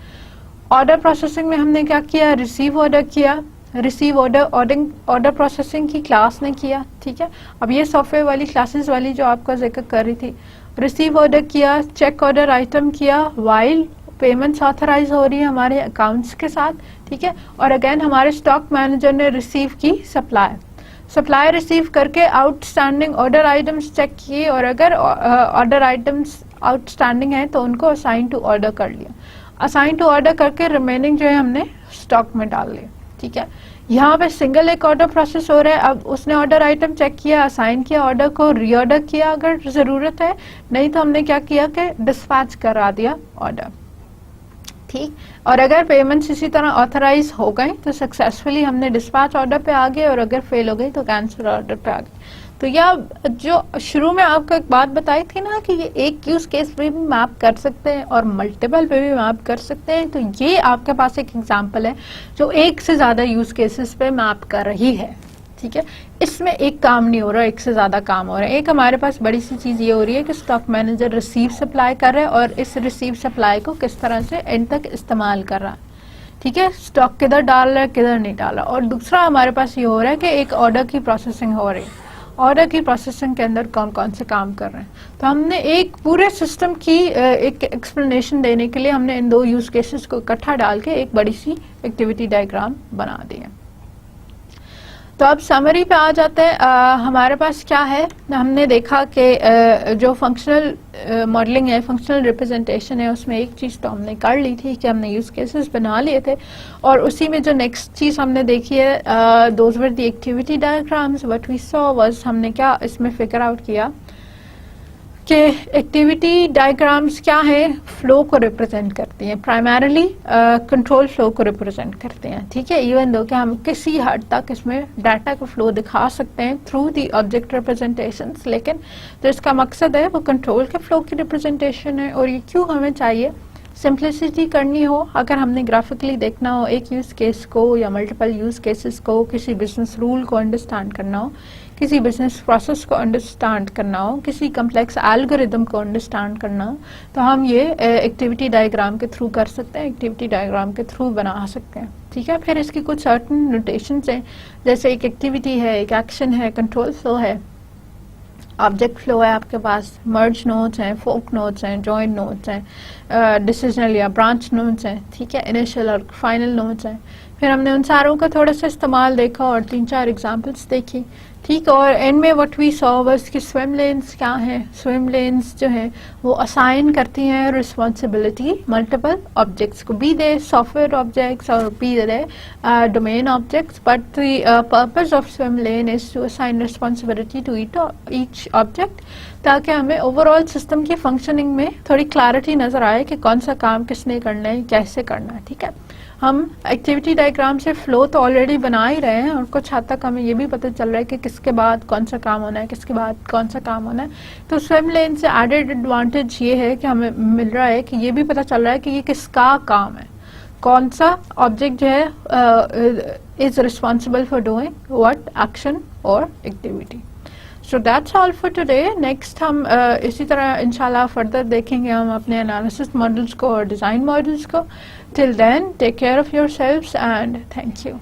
ऑर्डर प्रोसेसिंग में हमने क्या किया, रिसीव ऑर्डर किया, रिसीव ऑर्डर प्रोसेसिंग की क्लास ने किया, ठीक है। अब ये सॉफ्टवेयर वाली क्लासेस वाली जो आपका जिक्र कर रही थी, रिसीव ऑर्डर किया, चेक ऑर्डर आइटम किया, वाइल पेमेंट्स ऑथराइज हो रही है हमारे अकाउंट्स के साथ, ठीक है। और अगेन हमारे स्टॉक मैनेजर ने रिसीव की सप्लाई रिसीव करके आउटस्टैंडिंग ऑर्डर आइटम्स चेक किए, और अगर ऑर्डर आइटम्स आउटस्टैंडिंग है तो उनको असाइन टू ऑर्डर कर लिया, असाइन टू ऑर्डर करके रिमेनिंग जो है हमने स्टॉक में डाल लिया, ठीक है। यहाँ पे सिंगल एक ऑर्डर प्रोसेस हो रहा है। अब उसने ऑर्डर आइटम चेक किया, असाइन किया ऑर्डर को, रीऑर्डर किया अगर जरूरत है, नहीं तो हमने क्या किया कि डिस्पैच करा दिया ऑर्डर, ठीक। और अगर पेमेंट्स इसी तरह ऑथराइज हो गए तो सक्सेसफुली हमने डिस्पैच ऑर्डर पे आ गए, और अगर फेल हो गई तो कैंसिल ऑर्डर पे आ गए। तो यह जो शुरू में आपको एक बात बताई थी ना कि ये एक यूज केस पे भी मैप कर सकते हैं और मल्टीपल पे भी मैप कर सकते हैं, तो ये आपके पास एक एग्जांपल है जो एक से ज्यादा यूज केसेस पे मैप कर रही है, ठीक है। इसमें एक काम नहीं हो रहा, एक से ज्यादा काम हो रहा है। एक हमारे पास बड़ी सी चीज ये हो रही है कि स्टॉक मैनेजर रिसीव सप्लाई कर रहा है और इस रिसीव सप्लाई को किस तरह से एंड तक इस्तेमाल कर रहा है, ठीक है। स्टॉक किधर डाल रहा है, किधर नहीं डाल रहा। और दूसरा हमारे पास ये हो रहा है कि एक ऑर्डर की प्रोसेसिंग हो रही है, ऑर्डर की प्रोसेसिंग के अंदर कौन कौन से काम कर रहे हैं। तो हमने एक पूरे सिस्टम की एक एक्सप्लेनेशन देने के लिए हमने इन दो यूज केसेस को इकट्ठा डाल के एक बड़ी सी एक्टिविटी डायग्राम बना दी है। तो अब समरी पे आ जाते हैं। हमारे पास क्या है, हमने देखा कि जो फंक्शनल मॉडलिंग है, फंक्शनल रिप्रेजेंटेशन है, उसमें एक चीज़ तो हमने कर ली थी कि हमने यूज केसेस बना लिए थे, और उसी में जो नेक्स्ट चीज़ हमने देखी है, those were the activity diagrams. What we saw was, हमने क्या इसमें फिगर आउट किया कि एक्टिविटी डायग्राम्स क्या है, फ्लो को रिप्रेजेंट करती हैं, प्राइमरीली कंट्रोल फ्लो को रिप्रेजेंट करते हैं, ठीक है। इवन दो कि हम किसी हद तक इसमें डाटा का फ्लो दिखा सकते हैं थ्रू दी ऑब्जेक्ट रिप्रेजेंटेशंस, लेकिन तो इसका मकसद है वो कंट्रोल के फ्लो की रिप्रेजेंटेशन है। और ये क्यों हमें चाहिए, सिंप्लिसिटी करनी हो, अगर हमने ग्राफिकली देखना हो एक यूज केस को या मल्टीपल यूज केसेस को, किसी बिजनेस रूल को अंडरस्टैंड करना हो, किसी बिजनेस प्रोसेस को अंडरस्टैंड करना हो, किसी कम्प्लेक्स एल्गोरिदम को अंडरस्टैंड करना हो, तो हम ये एक्टिविटी डायग्राम के थ्रू कर सकते हैं, एक्टिविटी डायग्राम के थ्रू बना सकते हैं, ठीक है। फिर इसकी कुछ सर्टन नोटेशंस हैं, जैसे एक एक्टिविटी है, एक एक्शन है, कंट्रोल फ्लो है, ऑब्जेक्ट फ्लो है, आपके पास मर्ज नोड्स हैं, फोक नोड्स हैं, जॉइन नोड्स हैं, डिसीजनल या ब्रांच नोड्स हैं, ठीक है, इनिशियल और फाइनल नोड्स हैं, फिर हमने उन सारों का थोड़ा सा इस्तेमाल देखा और 3-4 एग्जांपल्स देखी, ठीक। और एंड में व्हाट वी सॉ वाज कि स्विम लेन्स क्या हैं। स्विम लेन्स जो हैं वो असाइन करती हैं रिस्पॉन्सिबिलिटी मल्टीपल ऑब्जेक्ट्स को, बी दे सॉफ्टवेयर ऑब्जेक्ट्स और be they domain objects, but the purpose of swim lane is to assign responsibility to each object, ताकि हमें ओवरऑल सिस्टम की फंक्शनिंग में थोड़ी क्लैरिटी नज़र आए कि कौन सा काम किसने करना है, कैसे करना है, ठीक है। हम एक्टिविटी डायग्राम से फ्लो तो ऑलरेडी बना ही रहे हैं और कुछ हद तक हमें ये भी पता चल रहा है कि किसके बाद कौन सा काम होना है, किसके बाद कौन सा काम होना है। तो स्विम लेन से एडेड एडवांटेज ये है कि हमें मिल रहा है कि ये भी पता चल रहा है कि ये किसका काम है, कौन सा ऑब्जेक्ट जो है is responsible for doing what action और activity. So that's all for today. Next हम इसी तरह इंशाल्लाह फर्दर देखेंगे हम अपने एनालिसिस मॉडल्स को और डिज़ाइन मॉडल्स को। Till then take care of yourselves and thank you.